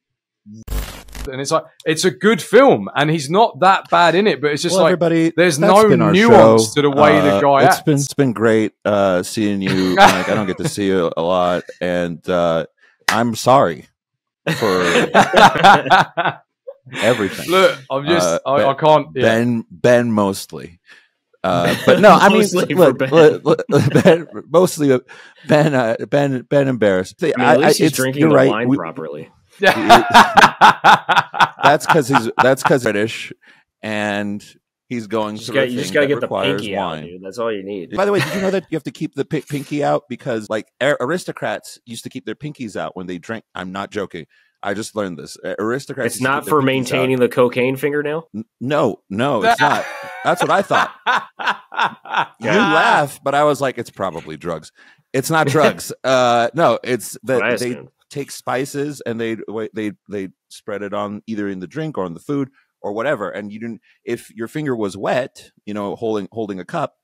And it's like, it's a good film, and he's not that bad in it, but it's just there's no nuance to the way the guy acts. It's been great seeing you. Like, I don't get to see you a lot, and I'm sorry for everything. Look, I'm just, I can't. Yeah. Ben mostly. But no, I mean, mostly Ben embarrassed. At least he's drinking the wine properly. That's because he's British, and he's going through. You just got to get the pinky out, dude. That's all you need. By the way, did you know that you have to keep the pinky out because, like, aristocrats used to keep their pinkies out when they drink? I'm not joking. I just learned this. Aristocrats. It's not for maintaining the cocaine fingernail? No, it's not. That's what I thought. You laugh, but I was like, it's probably drugs. It's not drugs. No, it's that they take spices and they spread it on either in the drink or on the food or whatever. And you didn't. If your finger was wet, holding a cup,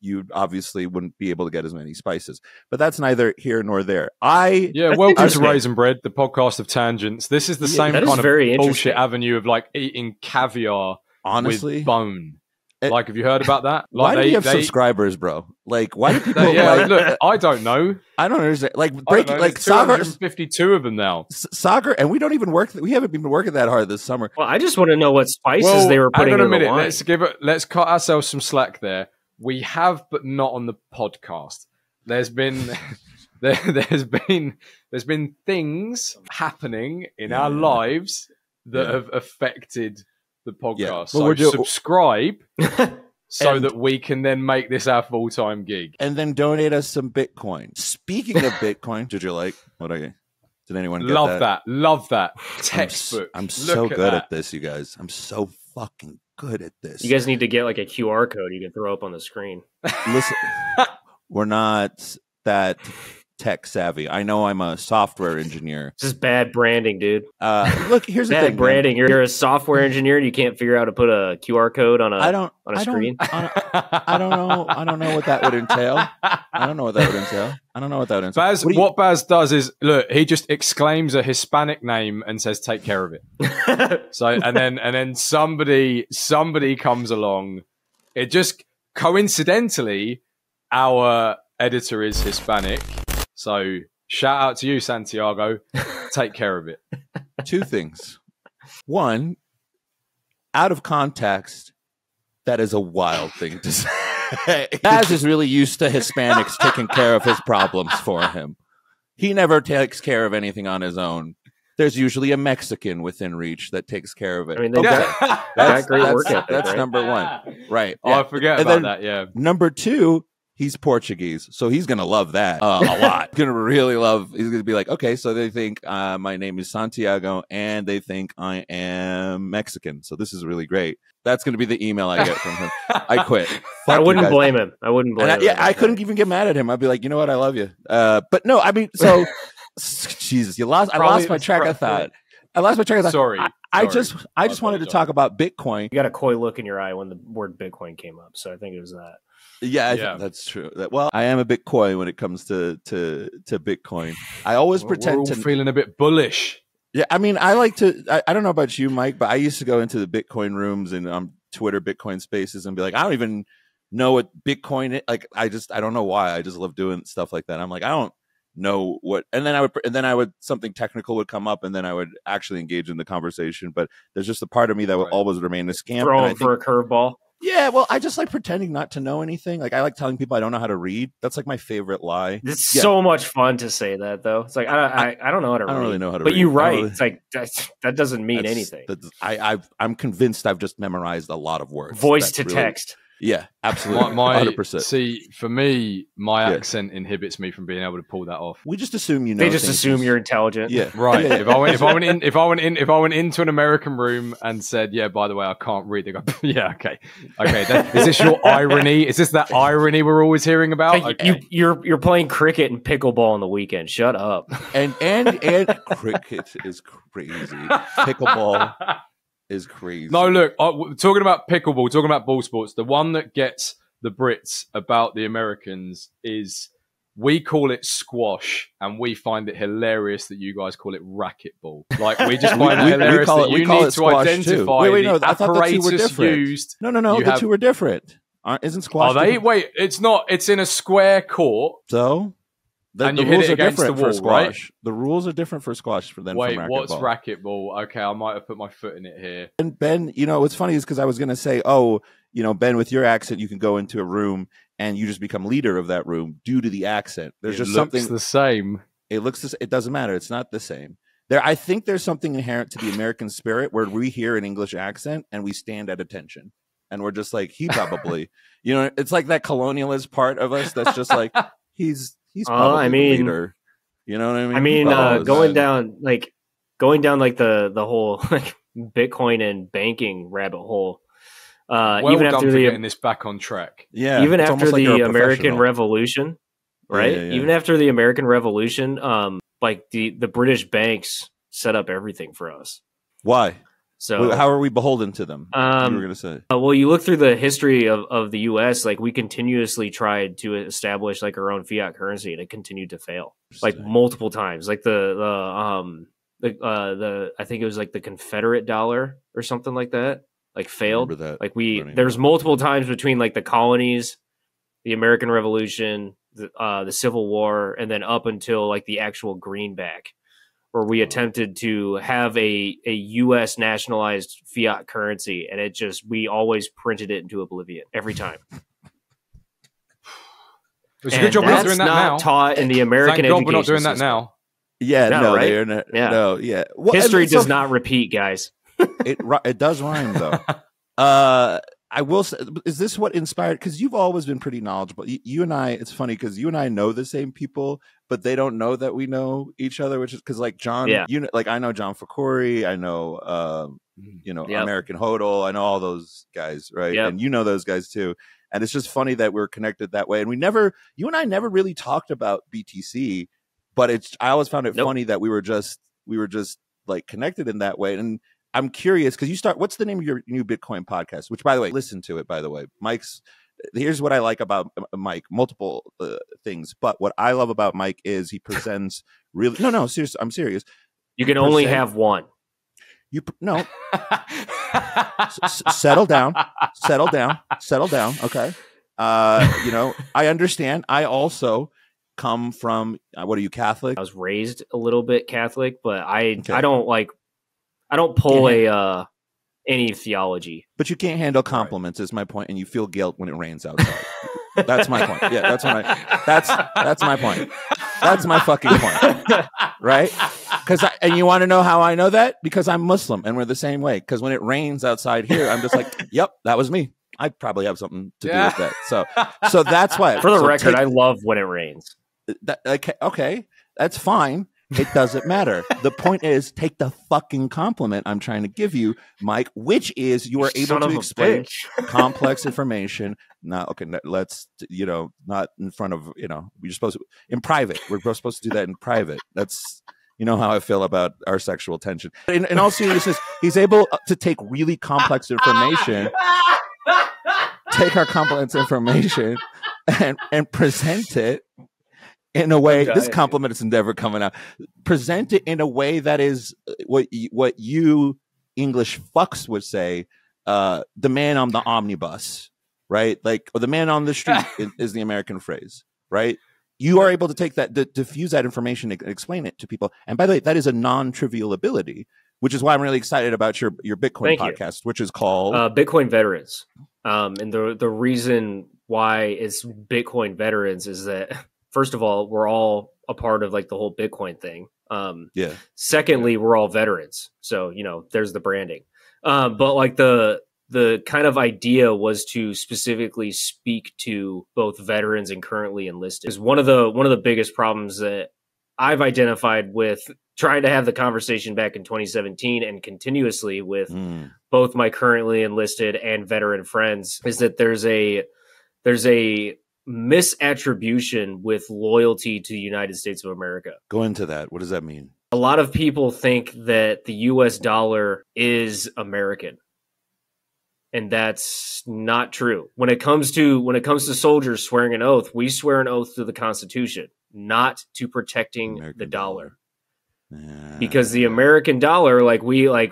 you obviously wouldn't be able to get as many spices. But that's neither here nor there. Welcome to Raisin Bread, the podcast of tangents. This is the same kind of bullshit avenue of like eating caviar with bone. Like, have you heard about that? Like, why do you have subscribers, bro? Like, why do people? Look, I don't know. I don't understand. Like, Sagar, 252 of them now. Sagar, and we don't even work. We haven't been working that hard this summer. Well, I just want to know what spices they were putting in the wine. Let's cut ourselves some slack there. We have, but not on the podcast. There's been things happening in our lives that have affected the podcast. Yeah. So subscribe so that we can then make this our full-time gig. And then donate us some Bitcoin. Speaking of Bitcoin, did anyone get that? Love that. Textbook. I'm so good at this, you guys. I'm so fucking good at this. You guys need to get like a QR code you can throw up on the screen. Listen, we're not that tech savvy. I know I'm a software engineer. This is bad branding, dude. Look, here's the thing. Bad branding. You're a software engineer and you can't figure out how to put a QR code on a screen. I don't know. I don't know what that would entail. What Baz does is, look, he just exclaims a Hispanic name and says, "Take care of it." So, and then somebody comes along. It just coincidentally, our editor is Hispanic. So shout out to you, Santiago. Take care of it. Two things. One, out of context, that is a wild thing to say. Baz is really used to Hispanics taking care of his problems for him. He never takes care of anything on his own. There's usually a Mexican within reach that takes care of it. I mean, that's great work ethic. That's right? Number one. Right. Oh, yeah. I forget about that, yeah. Number two, he's Portuguese, so he's going to love that a lot. He's going to be like, okay, so they think my name is Santiago, and they think I am Mexican. So this is really great. That's going to be the email I get from him. I quit. I wouldn't blame him. I couldn't even get mad at him. I'd be like, you know what? I love you. But no, I mean, so, Jesus, I lost my track of thought. Sorry. I just wanted to talk about Bitcoin. You got a coy look in your eye when the word Bitcoin came up, so I think it was that. Yeah, I think that's true. Well, I am a bit coy when it comes to Bitcoin. I always pretend to feeling a bit bullish. Yeah, I mean, I like to. I don't know about you, Mike, but I used to go into the Bitcoin rooms and Twitter Bitcoin spaces and be like, I don't even know what Bitcoin is. Like, I don't know why. I just love doing stuff like that. I'm like, I don't know what. And then I would something technical would come up, and then I would actually engage in the conversation. But there's just a part of me that will always remain a scam. Throwing for a curveball. Yeah, well, I just like pretending not to know anything. Like, I like telling people I don't know how to read. That's like my favorite lie. It's so much fun to say that, though. It's like I don't know how to read. I don't really know how to read. But you write. It's like that doesn't mean anything. I'm convinced I've just memorized a lot of words. Voice to text. Yeah, absolutely. 100%. See, for me, my accent inhibits me from being able to pull that off. We just assume you know. They just assume you're intelligent. Yeah, right. If I went into an American room and said, "Yeah, by the way, I can't read," they go, "Yeah, okay. Is this your irony? Is this that irony we're always hearing about?" Okay. You're playing cricket and pickleball on the weekend. Shut up. And cricket is crazy. Pickleball is crazy. No, look, talking about pickleball, talking about ball sports, the one that gets the Brits about the Americans is we call it squash, and we find it hilarious that you guys call it racquetball. Like, we just find it hilarious that you need to identify the apparatus used. No, the two were different. Isn't squash? Are they? Wait, it's not. It's in a square court. So? The rules are different for squash. Right? The rules are different for squash than for racquetball. What's racquetball? Okay, I might have put my foot in it here. And Ben, what's funny is because I was going to say, Ben, with your accent, you can go into a room and you just become leader of that room due to the accent. There's just something the same. It looks. It doesn't matter. It's not the same. I think there's something inherent to the American spirit where we hear an English accent and we stand at attention, and we're just like, he probably, it's like that colonialist part of us that's just like, he's probably the leader. You know what I mean? Going down the whole like Bitcoin and banking rabbit hole. Even after getting this back on track. Yeah. Even after the American Revolution, right? Yeah. Even after the American Revolution, like the British banks set up everything for us. Why? So how are we beholden to them? You were going to say. Well, you look through the history of the U.S., like we continuously tried to establish like our own fiat currency, and it continued to fail like multiple times. Like the I think it was like the Confederate dollar or something like that. Like failed. Like there's multiple times between like the colonies, the American Revolution, the Civil War, and then up until like the actual greenback, where we attempted to have a U.S. nationalized fiat currency, and we always printed it into oblivion every time. It's a good job we're not doing that now. Taught in the American education we're not doing that system. now. Yeah, no, right? No, yeah. Well, history does not repeat, guys. It does rhyme though. I will say, is this what inspired? Because you've always been pretty knowledgeable. You and I, it's funny because you and I know the same people, but they don't know that we know each other. Which is because, like John, I know John Fakori, I know, American Hodl, I know all those guys, right? Yep. And you know those guys too. And it's just funny that we're connected that way. And you and I never really talked about BTC, but I always found it funny that we were just like connected in that way. And I'm curious because what's the name of your new Bitcoin podcast? Which, by the way, listen to it, by the way. Here's what I like about Mike, multiple things. But what I love about Mike is he presents really, no, seriously, I'm serious. You can only have one. Settle down. Okay. I understand. I also come from, what are you, Catholic? I was raised a little bit Catholic, but I don't pull any theology. But you can't handle compliments, is my point, and you feel guilt when it rains outside. That's my point. Yeah, that's my point. That's my fucking point. Right? And you want to know how I know that? Because I'm Muslim and we're the same way. Because when it rains outside here, I'm just like, yep, that was me. I probably have something to do with that. So that's why. For the record, I love when it rains. Okay, that's fine. It doesn't matter. The point is, take the fucking compliment I'm trying to give you, Mike, which is you are able to explain complex information. Let's, not in front of, we're supposed to, in private. We're supposed to do that in private. That's, how I feel about our sexual tension. In all seriousness, he's able to take really complex information, take our complex information and present it in a way, this compliment is never coming out. Present it in a way that is what you English fucks would say, the man on the omnibus, right? Like, or the man on the street is the American phrase, right? You are able to take that, diffuse that information and explain it to people. And by the way, that is a non-trivial ability, which is why I'm really excited about your Bitcoin podcast, which is called Bitcoin Veterans. And the reason why it's Bitcoin Veterans is that, first of all, we're all a part of like the whole Bitcoin thing. Secondly, we're all veterans. So, there's the branding. But like the kind of idea was to specifically speak to both veterans and currently enlisted. Is one of the biggest problems that I've identified with trying to have the conversation back in 2017 and continuously with both my currently enlisted and veteran friends is that there's a misattribution with loyalty to the United States of America. Go into that. What does that mean? A lot of people think that the US dollar is American. And that's not true. When it comes to soldiers swearing an oath, we swear an oath to the Constitution, not to protecting the dollar. Because the American dollar,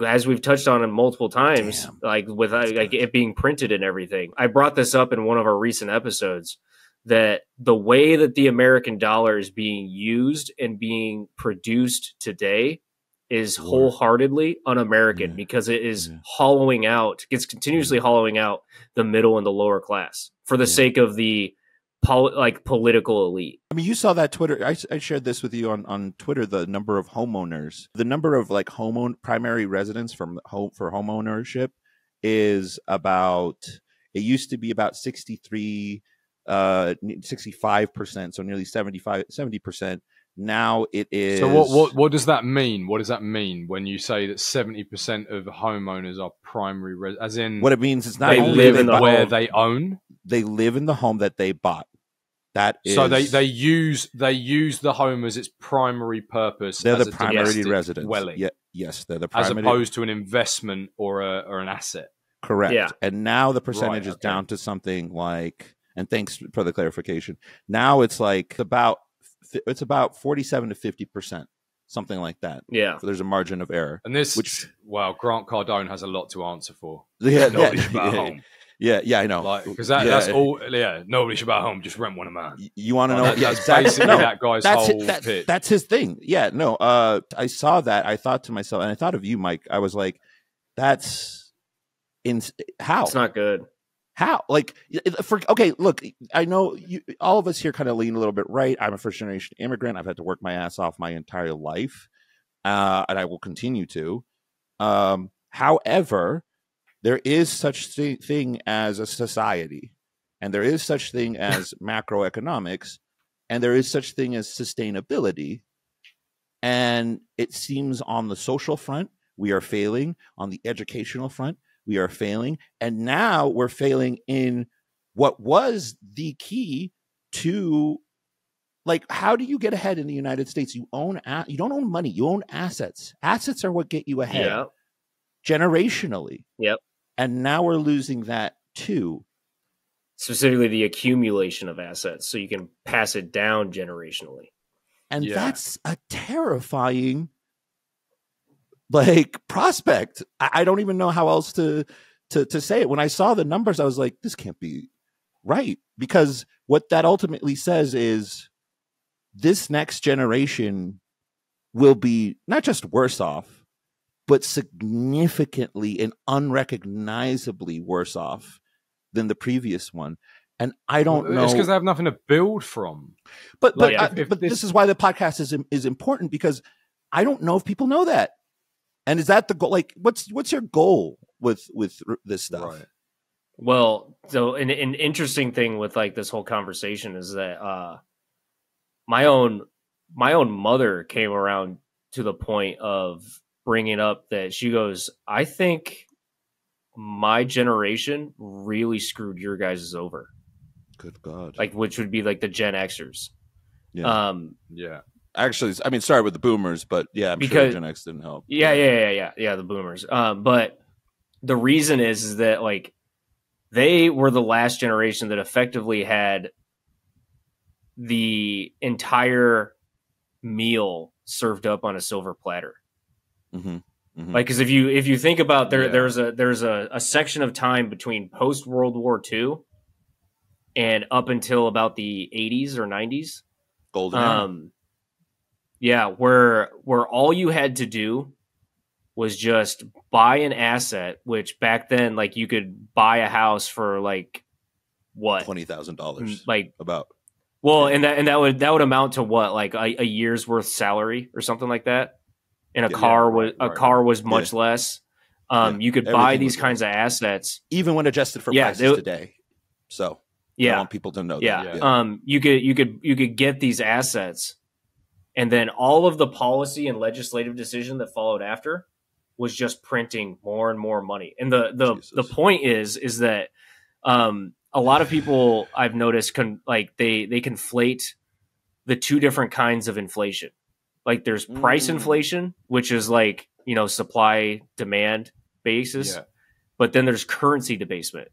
as we've touched on it multiple times, with it being printed and everything. I brought this up in one of our recent episodes that the way that the American dollar is being used and being produced today is wholeheartedly un-American because it is hollowing out, gets continuously hollowing out the middle and the lower class for the sake of the political elite. I mean, you saw that Twitter. I shared this with you on Twitter. The number of homeowners, the number of like primary residents for home ownership is about. It used to be about 65%, so nearly 70%. Now it is. So what does that mean? What does that mean when you say that 70% of homeowners are primary as in what it means is not they live in the where home they own. They live in the home that they bought. That is, so they use the home as its primary purpose. They're the primary residence. Dwelling. Yeah, yes, they're the primary, as opposed to an investment or an asset. Correct. Yeah. And now the percentage is down to something like. And thanks for the clarification. Now it's like about 47 to 50%, something like that. Yeah. So there's a margin of error. And Grant Cardone has a lot to answer for. Yeah, nobody should buy a home. Yeah, I know. Because that's all. Yeah, nobody should buy a home. Just rent one of mine. You want to know? That's basically that guy's whole pitch. That's his thing. Yeah, no. I saw that. I thought to myself, and I thought of you, Mike. I was like, that's how? It's not good. How? Like, look, I know all of us here kind of lean a little bit right. I'm a first generation immigrant. I've had to work my ass off my entire life, and I will continue to. However, there is such thing as a society, and there is such thing as macroeconomics, and there is such thing as sustainability. And it seems on the social front, we are failing. On the educational front, we are failing. And now we're failing in what was the key to, like, how do you get ahead in the United States? You don't own money. You own assets. Assets are what get you ahead generationally. Yep. And now we're losing that too. Specifically the accumulation of assets so you can pass it down generationally. And that's a terrifying prospect. I don't even know how else to say it. When I saw the numbers, I was like, this can't be right. Because what that ultimately says is this next generation will be not just worse off, but significantly and unrecognizably worse off than the previous one. And I don't know. It's because they have nothing to build from. But this is why the podcast is important, because I don't know if people know that. And is that the goal? Like, what's your goal with this stuff? Right. Well, so an interesting thing with like this whole conversation is that my own mother came around to the point of bringing up that she goes, I think my generation really screwed your guys over. Good God. Like, which would be like the Gen Xers. Yeah. Yeah. Actually, I mean, sorry with the boomers, but yeah, I'm sure Gen X didn't help. Yeah, the boomers. But the reason is that like they were the last generation that effectively had the entire meal served up on a silver platter. Mm-hmm. Mm-hmm. Like, because if you think about there's a section of time between post World War II and up until about the 80s or 90s, golden era. Yeah, where all you had to do was just buy an asset, which back then, like, you could buy a house for like what, $20,000, like about. Well, and that would amount to what, like a year's worth salary or something like that. And a car was much less. You could buy these kinds of assets, even when adjusted for prices today. So I want people to know that. Yeah. You could get these assets, and then all of the policy and decision that followed after was just printing more and more money. And the point is that a lot of people I've noticed they conflate the two different kinds of inflation. Like, there's price inflation, which is like, supply demand basis, but then there's currency debasement,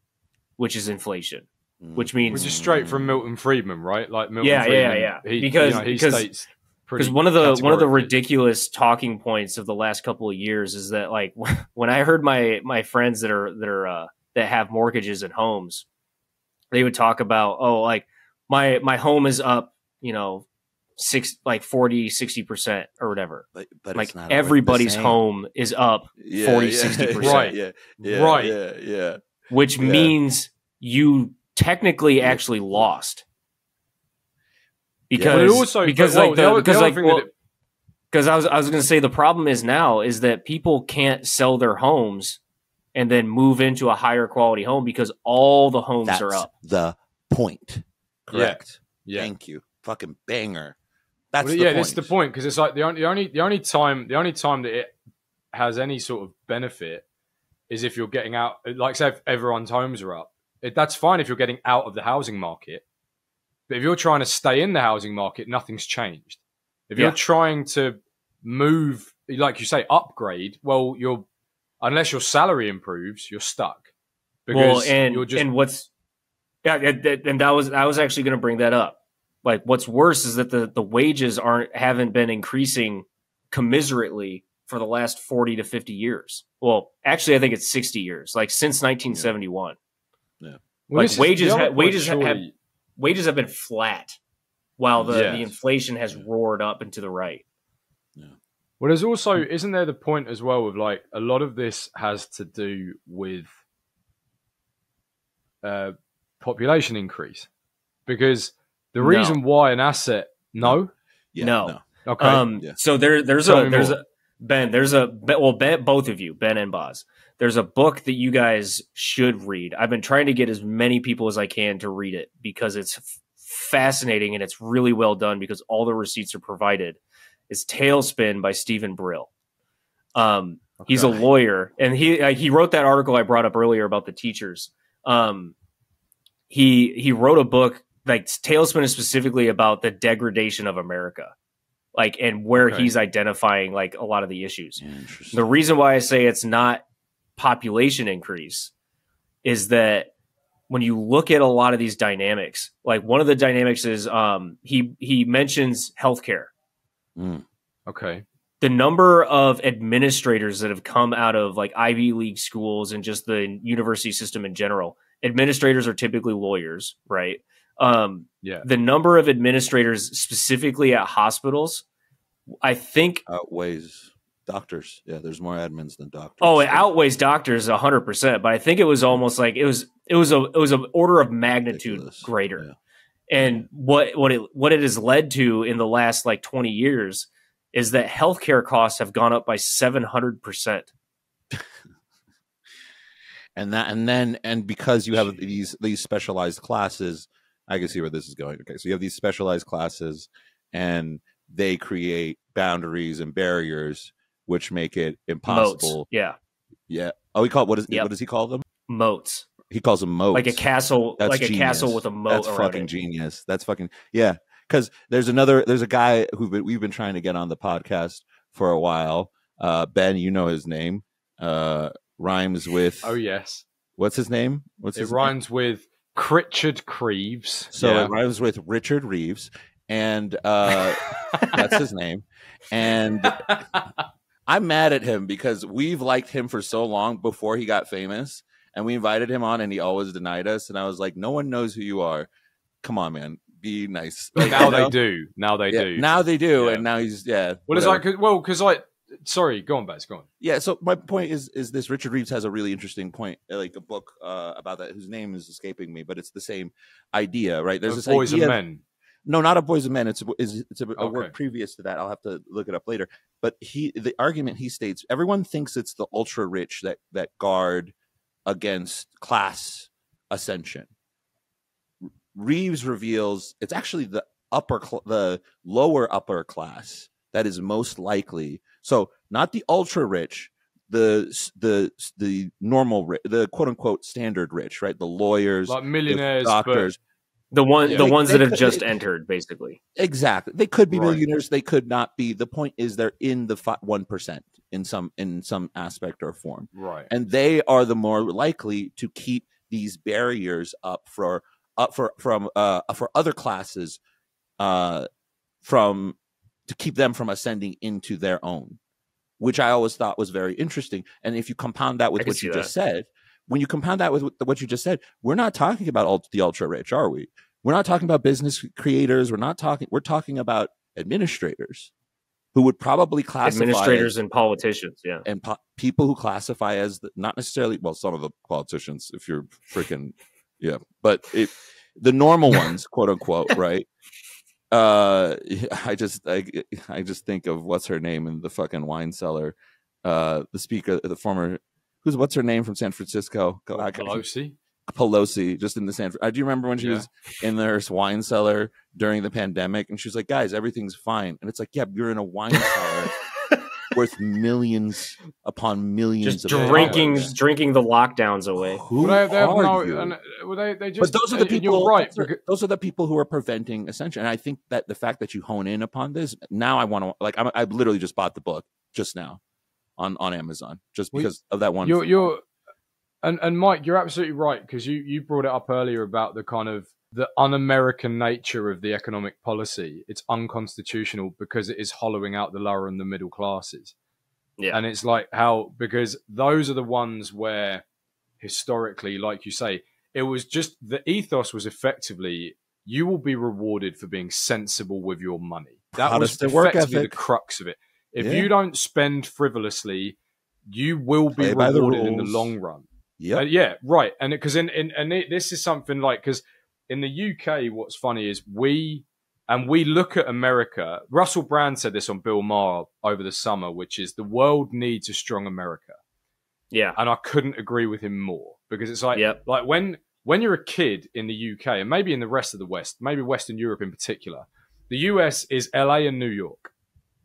which is inflation, which means is straight from Milton Friedman, right? Like Milton Friedman, he states because one of the ridiculous talking points of the last couple of years is that, like, when I heard my friends that have mortgages and homes, they would talk about, my home is up, 40-60% or whatever. But like it's not everybody's home is up 40-60%. Right. Which means you technically actually lost. Because I was going to say the problem is now is that people can't sell their homes and then move into a higher quality home because all the homes are up. The point. Correct. Yeah. Thank you. Fucking banger. That's that's the point, because it's like the only time that it has any sort of benefit is if you're getting out. Like, say if everyone's homes are up, that's fine if you're getting out of the housing market. But if you're trying to stay in the housing market, nothing's changed. If you're trying to move, like you say, upgrade, well, unless your salary improves, you're stuck. Because I was actually going to bring that up. Like, what's worse is that the wages haven't been increasing commiserately for the last 40 to 50 years. Well, actually, I think it's 60 years, like since 1971. Yeah. Well, like wages have been flat while the inflation has roared up and to the right. Yeah. Well, there's also, isn't there the point as well with like a lot of this has to do with population increase, because the reason why an asset no. Okay. So there's both of you, Ben and Boz. There's a book that you guys should read. I've been trying to get as many people as I can to read it because it's fascinating and it's really well done because all the receipts are provided. It's Tailspin by Stephen Brill. He's a lawyer, and he wrote that article I brought up earlier about the teachers. He wrote a book, like Tailspin is specifically about the degradation of America, like, and where he's identifying like a lot of the issues. The reason why I say it's not population increase is that when you look at a lot of these dynamics, like one of the dynamics is he mentions healthcare. Okay. The number of administrators that have come out of like Ivy League schools and just the university system in general, administrators are typically lawyers, right? The number of administrators specifically at hospitals, I think outweighs doctors. Yeah, there's more admins than doctors. Oh, it outweighs doctors 100%. But I think it was almost like it was an order of magnitude greater. Yeah. And what it has led to in the last like 20 years is that healthcare costs have gone up by 700%. And because you have these specialized classes, I can see where this is going. Okay, so you have these specialized classes, and they create boundaries and barriers, which make it impossible. Moats. Yeah. Oh, what does he call them? Moats. He calls them moats. Like a castle. That's like genius. A castle with a moat. That's fucking genius. That's fucking Because there's a guy we've been trying to get on the podcast for a while. Ben, you know his name. Rhymes with. Oh yes. What's his name? It rhymes with Richard Creeves. So it rhymes with Richard Reeves, and that's his name. And I'm mad at him because we've liked him for so long before he got famous, and we invited him on, and he always denied us. And I was like, no one knows who you are. Come on, man. Be nice. Like, now they do. Now they do. Yeah. And now he's well, it's like because sorry, go on, Baz. Go on. Yeah. So my point is this: Richard Reeves has a really interesting point, like a book about that, whose name is escaping me, but it's the same idea, right? There's this Boys idea, and Men. No, not of Boys and Men. It's a work previous to that. I'll have to look it up later. But the argument he states: everyone thinks it's the ultra rich that guard against class ascension. Reeves reveals it's actually the lower upper class that is most likely. So not the ultra rich, the normal rich, the quote unquote standard rich, right? The lawyers, like millionaires, the doctors, the ones that have just entered, basically. Exactly. They could be millionaires. They could not be. The point is they're in the 1% in some aspect or form, right? And they are the more likely to keep these barriers up for other classes, to keep them from ascending into their own, which I always thought was very interesting. And if you compound that with what you just said, when you compound that with what you just said, we're not talking about the ultra rich, are we? We're not talking about business creators. We're talking about administrators who would probably classify administrators and politicians, yeah, and people who classify as not necessarily, well, some of the politicians, if you're freaking, yeah, but the normal ones, quote unquote, right? I just think of what's her name in the fucking wine cellar, the speaker, the former, what's her name from San Francisco? Pelosi, just in the do you remember when she was in their wine cellar during the pandemic, and she was like, "Guys, everything's fine," and it's like, "Yeah, you're in a wine cellar worth millions upon millions just of drinking the lockdowns away." Who are you? But those are the people. Right? Those are the people who are preventing ascension. And I think that the fact that you hone in upon this now, I want to I literally just bought the book just now on Amazon just because of that one. And Mike, you're absolutely right, because you brought it up earlier about the kind of the un-American nature of the economic policy. It's unconstitutional because it is hollowing out the lower and the middle classes. Yeah. And it's like because those are the ones where historically, like you say, it was just the ethos was effectively, you will be rewarded for being sensible with your money. That was effectively the crux of it. If you don't spend frivolously, you will be rewarded in the long run. Yeah, right. And because this is something like, because in the UK, what's funny is we look at America. Russell Brand said this on Bill Maher over the summer, which is the world needs a strong America. Yeah, and I couldn't agree with him more, because it's like when you're a kid in the UK, and maybe in the rest of the West, maybe Western Europe in particular, the US is LA and New York.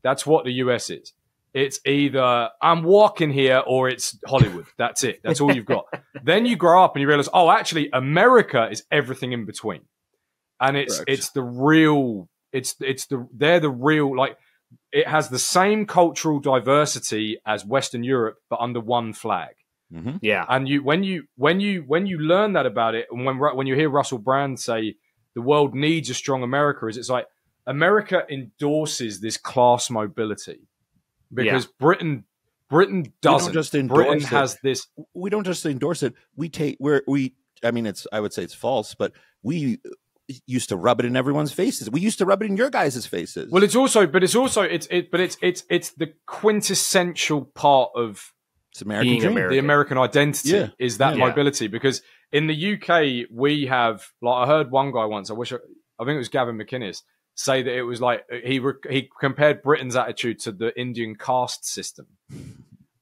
That's what the US is. It's either I'm walking here or it's Hollywood. That's it. That's all you've got. Then you grow up and you realize, oh, actually, America is everything in between, and it's the real. They're the real, like, it has the same cultural diversity as Western Europe, but under one flag. Mm-hmm. Yeah, and when you learn that about it, and when you hear Russell Brand say the world needs a strong America, it's like America endorses this class mobility. Because Britain doesn't. Britain has this. We don't just endorse it. I mean, I would say it's false, but we used to rub it in everyone's faces. We used to rub it in your guys' faces. Well, it's the quintessential part of American dream. The American identity is that mobility. Because in the UK, we have, like, I heard one guy once. I think it was Gavin McInnes, say that it was like he compared Britain's attitude to the Indian caste system,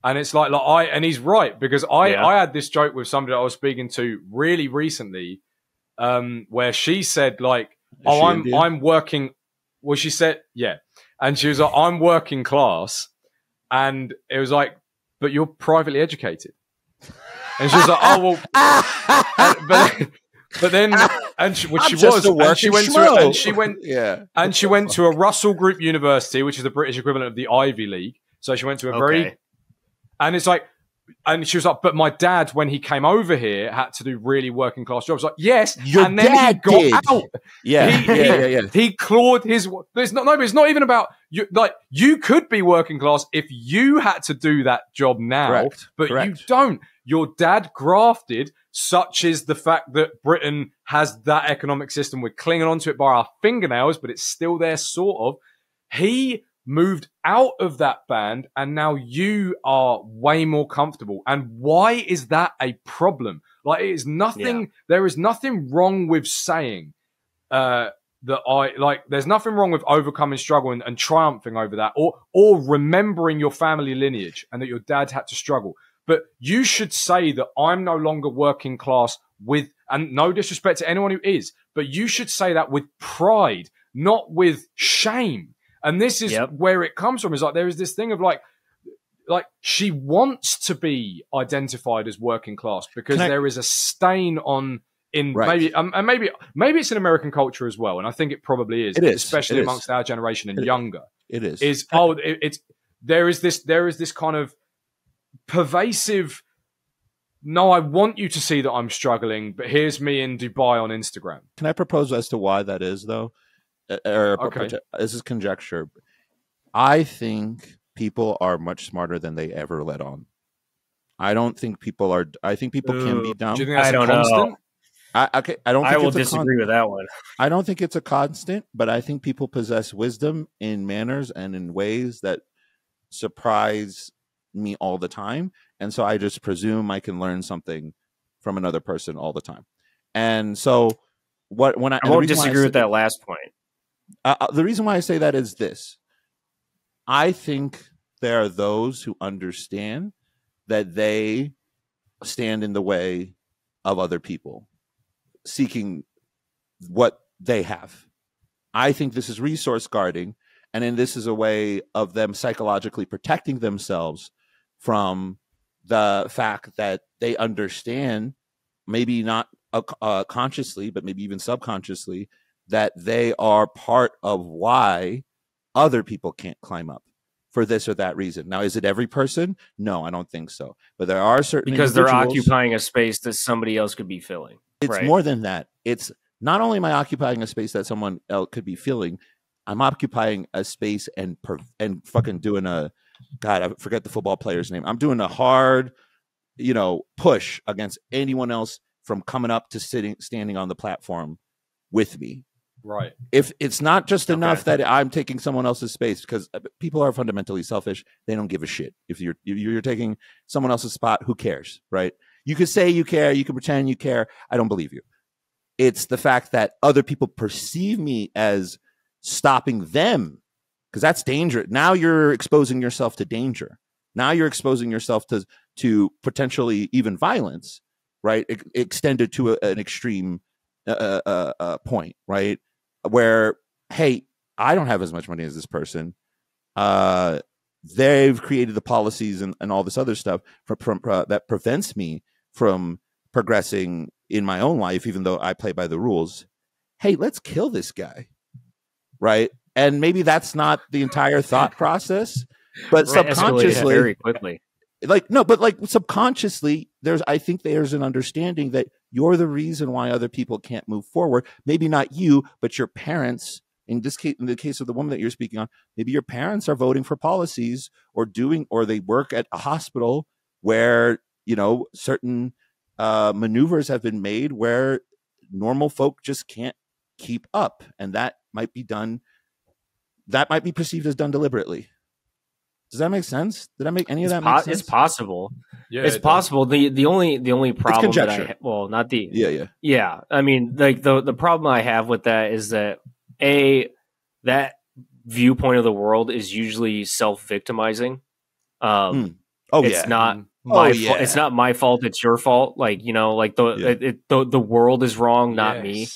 and it's like and he's right, because I had this joke with somebody that I was speaking to really recently, where she said like, I'm working. Well, she said and she was like, I'm working class, and it was like, but you're privately educated, and she was like, oh well, but then, and she went to a Russell Group University, which is the British equivalent of the Ivy League. So she went to and it's like, and she was like, but my dad, when he came over here, had to do really working class jobs. Like, yes, and then he got out. He clawed his. But it's not even about you. Like, you could be working class if you had to do that job now, but you don't. Your dad grafted. Such is the fact that Britain has that economic system. We're clinging onto it by our fingernails, but it's still there, sort of. He moved out of that band, and now you are way more comfortable. And why is that a problem? Like, it is nothing. Yeah. There is nothing wrong with saying there's nothing wrong with overcoming struggle and triumphing over that, or remembering your family lineage and that your dad had to struggle. But you should say that I'm no longer working class and no disrespect to anyone who is, but you should say that with pride, not with shame. And this is where it comes from. Is like, there is this thing of like she wants to be identified as working class because there is a stain maybe it's in American culture as well. And I think it probably is, especially amongst our generation and younger. There is this kind of pervasive, no, I want you to see that I'm struggling, but here's me in Dubai on Instagram. Can I propose as to why that is, though? This is conjecture. I think people are much smarter than they ever let on. I don't think people are. I think people can be dumb. Do you think that's a constant? I will disagree with that one. I don't think it's a constant, but I think people possess wisdom in manners and in ways that surprise me all the time. And so I just presume I can learn something from another person all the time. And so I won't disagree with that last point. The reason why I say that is this. I think there are those who understand that they stand in the way of other people seeking what they have. I think this is resource guarding, and then this is a way of them psychologically protecting themselves from the fact that they understand, maybe not consciously, but maybe even subconsciously, that they are part of why other people can't climb up for this or that reason. Now, is it every person? No, I don't think so. But there are certain because they're occupying a space that somebody else could be filling. It's more than that. It's not only am I occupying a space that someone else could be filling, I'm occupying a space and fucking doing I forget the football player's name. I'm doing a hard, push against anyone else from coming up to standing on the platform with me. Right. If it's not just enough that I'm taking someone else's space, because people are fundamentally selfish, they don't give a shit. If you're taking someone else's spot, who cares, right? You could say you care, you can pretend you care. I don't believe you. It's the fact that other people perceive me as stopping them, because that's danger. Now you're exposing yourself to danger. Now you're exposing yourself to potentially even violence, right? Extended to an extreme point, right? Where, hey, I don't have as much money as this person. They've created the policies and all this other stuff that prevents me from progressing in my own life, even though I play by the rules. Hey, let's kill this guy, right? And maybe that's not the entire thought process, but subconsciously, very quickly. Subconsciously, I think there's an understanding that you're the reason why other people can't move forward. Maybe not you, but your parents. In this case, in the case of the woman that you're speaking on, maybe your parents are voting for policies or they work at a hospital where, certain maneuvers have been made where normal folk just can't keep up. And that might be perceived as done deliberately. Does that make sense? Did I make any of that make sense? It's possible. Yeah, it's possible. The only problem that not the yeah. I mean, like the problem I have with that is that that viewpoint of the world is usually self-victimizing. It's not my fault. It's not my fault. It's your fault. Like, the world is wrong, not me.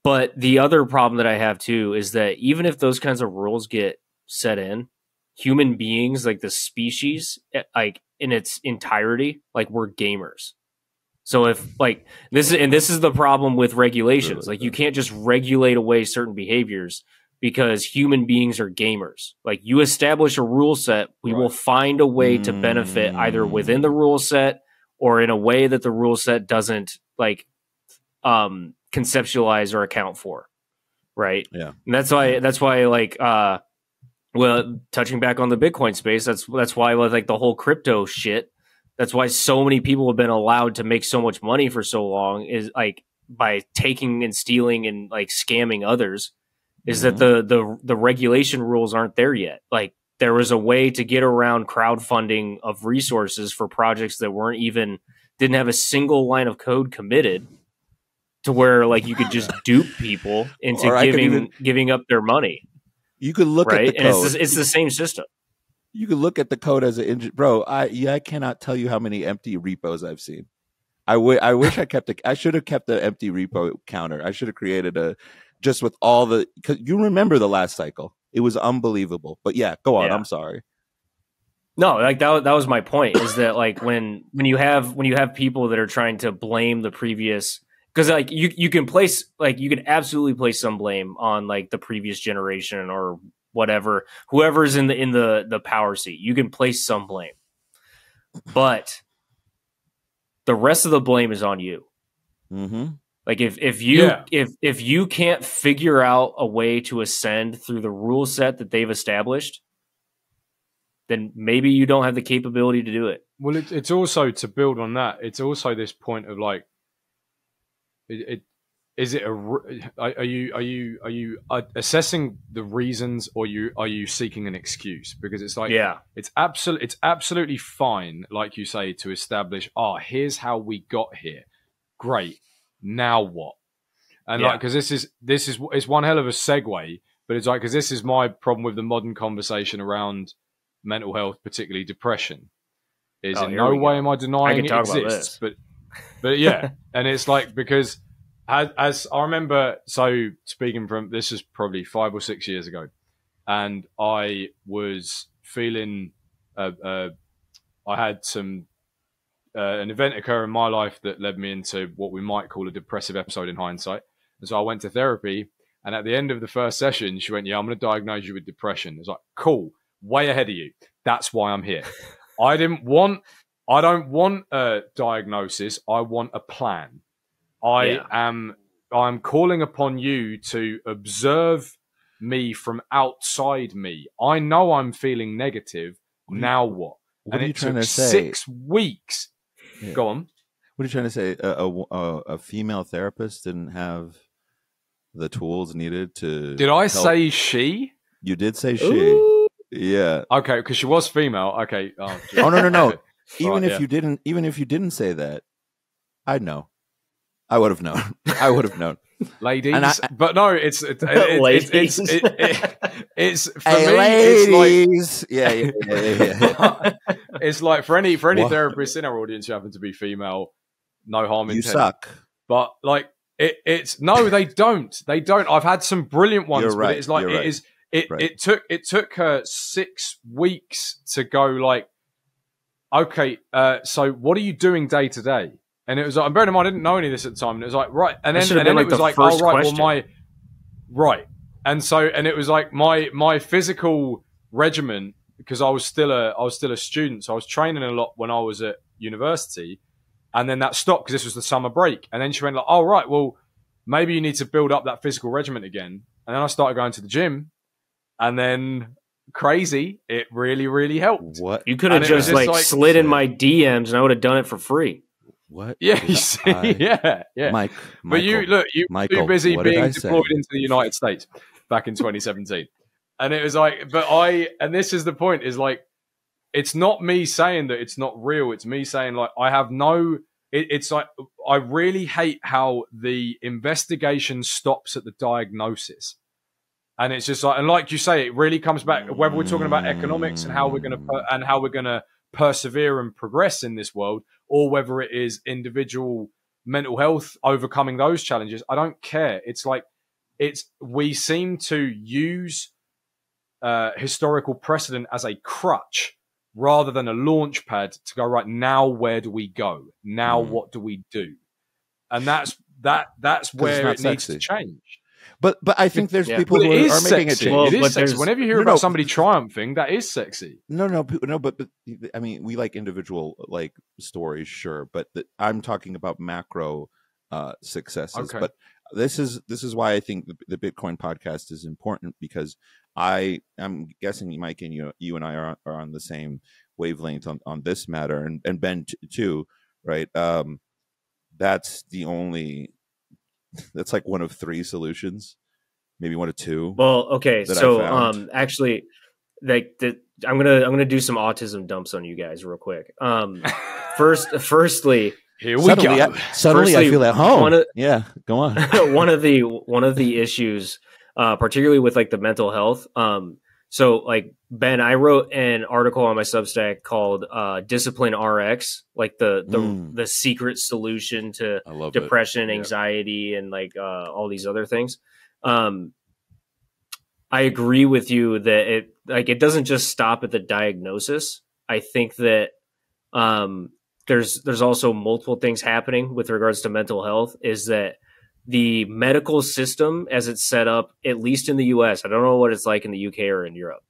But the other problem that I have too is that even if those kinds of rules get set in, human beings, like the species, like in its entirety, like we're gamers. So if this is the problem with regulations, like you can't just regulate away certain behaviors because human beings are gamers. Like you establish a rule set, we will find a way to benefit either within the rule set or in a way that the rule set doesn't conceptualize or account for. Right. Yeah. And that's why well, touching back on the Bitcoin space, that's why with the whole crypto shit, that's why so many people have been allowed to make so much money for so long is by taking and stealing and scamming others, is that the regulation rules aren't there yet. Like there was a way to get around crowdfunding of resources for projects that didn't have a single line of code committed, to where you could just dupe people into giving up their money. You could look at the code. And it's the same system. You could look at the code as an engine, bro. I cannot tell you how many empty repos I've seen. I wish I should have kept the empty repo counter. I should have created just with all because you remember the last cycle. It was unbelievable. But yeah, go on. Yeah. I'm sorry. No, that was my point, is that when you have people that are trying to blame the previous, because you can place you can absolutely place some blame on the previous generation or whatever, whoever's in the power seat, you can place some blame, but the rest of the blame is on you. Mm-hmm. If you can't figure out a way to ascend through the rule set that they've established, then maybe you don't have the capability to do it. Well, it's also, to build on that, it's also this point of Is it are you assessing the reasons, or are you seeking an excuse? Because it's like, it's absolutely fine, like you say, to establish, here's how we got here. Great. Now what? And like, because this is it's one hell of a segue, but it's like, because this is my problem with the modern conversation around mental health, particularly depression. Is in no way am I denying it exists, but yeah, and it's like, because. As I remember, so speaking from, this is probably 5 or 6 years ago, and I was feeling, I had some, an event occur in my life that led me into what we might call a depressive episode in hindsight. And so I went to therapy, and at the end of the first session, she went, I'm going to diagnose you with depression. It's like, cool, way ahead of you. That's why I'm here. I don't want a diagnosis. I want a plan. I'm calling upon you to observe me from outside me. I know I'm feeling negative. Now what? What are you trying to say? 6 weeks. Yeah. Go on. What are you trying to say? A female therapist didn't have the tools needed to. Did I say she? You did say she. Ooh. Yeah. Okay, because she was female. Okay. Oh no. Even if you didn't say that, I'd know. I would have known. Ladies, but no, it's for hey, me. Ladies. It's like, yeah. It's like for any therapists in our audience who happen to be female, no harm intended. You suck. But like it's no, they don't. I've had some brilliant ones, You're right. But it's like it took her 6 weeks to go like, okay, so what are you doing day to day? And it was like, I'm bearing in mind, I didn't know any of this at the time. And it was like, right. And then it was like, oh, right, well, right. And so, and it was like my physical regimen, because I was still a student. So I was training a lot when I was at university. And then that stopped because this was the summer break. And then she went like, oh, right, well, maybe you need to build up that physical regimen again. And then I started going to the gym. And then crazy, it really, really helped. What? You could have just like slid in my DMs and I would have done it for free. What? Yeah, you see, yeah. But you were too busy being deployed into the United States back in 2017. And it was like, and this is the point, is like, it's not me saying that it's not real. It's me saying like, I have it's like, I really hate how the investigation stops at the diagnosis. And it's just like, and like you say, it really comes back, whether we're talking about economics and how we're going to persevere and progress in this world, or whether it is individual mental health overcoming those challenges. I don't care. It's like, we seem to use historical precedent as a crutch rather than a launch pad to go, right, now where do we go? Now what do we do? And that's where it needs to change. But I think there's people who are making a change. Well, it is sexy. Whenever you hear about somebody triumphing, that is sexy. No, but I mean, we like individual like stories, sure, but I'm talking about macro successes. Okay. But this is why I think the Bitcoin podcast is important, because I'm guessing Mike and you and I are on the same wavelength on this matter, and Ben too, right? That's like one of 3 solutions, maybe one of 2. Well, okay, so actually, like I'm gonna do some autism dumps on you guys real quick. Firstly, here we go. Suddenly, I feel at home. Go on. one of the issues, particularly with like the mental health. So like Ben, I wrote an article on my Substack called Discipline RX, like the secret solution to depression, anxiety, and like all these other things. I agree with you that it doesn't just stop at the diagnosis. I think that there's also multiple things happening with regards to mental health. Is that the medical system as it's set up, at least in the US, I don't know what it's like in the UK or in Europe,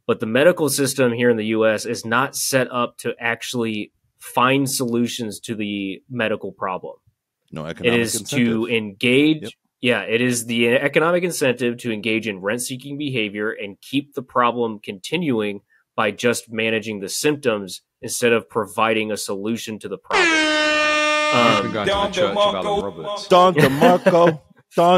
but the medical system here in the US is not set up to actually find solutions to the medical problem. No economic It is incentive. to engage. Yep. Yeah, it is the economic incentive to engage in rent-seeking behavior and keep the problem continuing by just managing the symptoms instead of providing a solution to the problem. been going to the Church of Alan Roberts. Don DeMarco.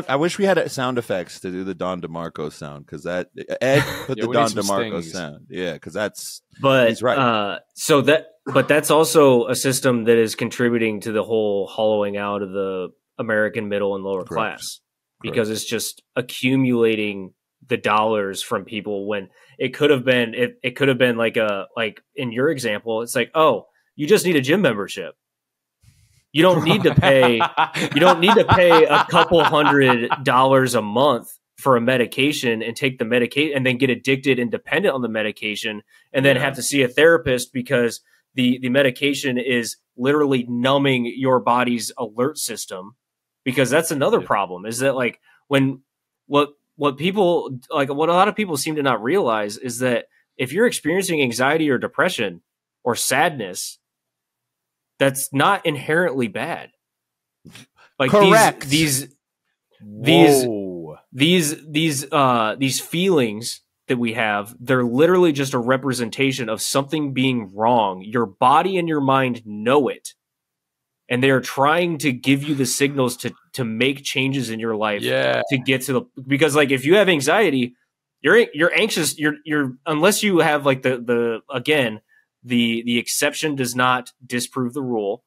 I wish we had sound effects to do the Don DeMarco sound, because that Ed put the Don DeMarco sound. Yeah, because that's. But he's right. But that's also a system that is contributing to the whole hollowing out of the American middle and lower class, because it's just accumulating the dollars from people when it could have been it could have been like in your example, it's like, oh, you just need a gym membership. You don't need to pay a couple $100 a month for a medication and take the medication and then get addicted and dependent on the medication and then have to see a therapist because the medication is literally numbing your body's alert system. Because that's another problem, is that like what people like, what a lot of people seem to not realize is that if you're experiencing anxiety or depression or sadness, that's not inherently bad. Like correct. These feelings that we have, they're literally just a representation of something being wrong. Your body and your mind know it. And they are trying to give you the signals to make changes in your life to get to because like if you have anxiety, you're anxious, you're unless you have like the exception does not disprove the rule.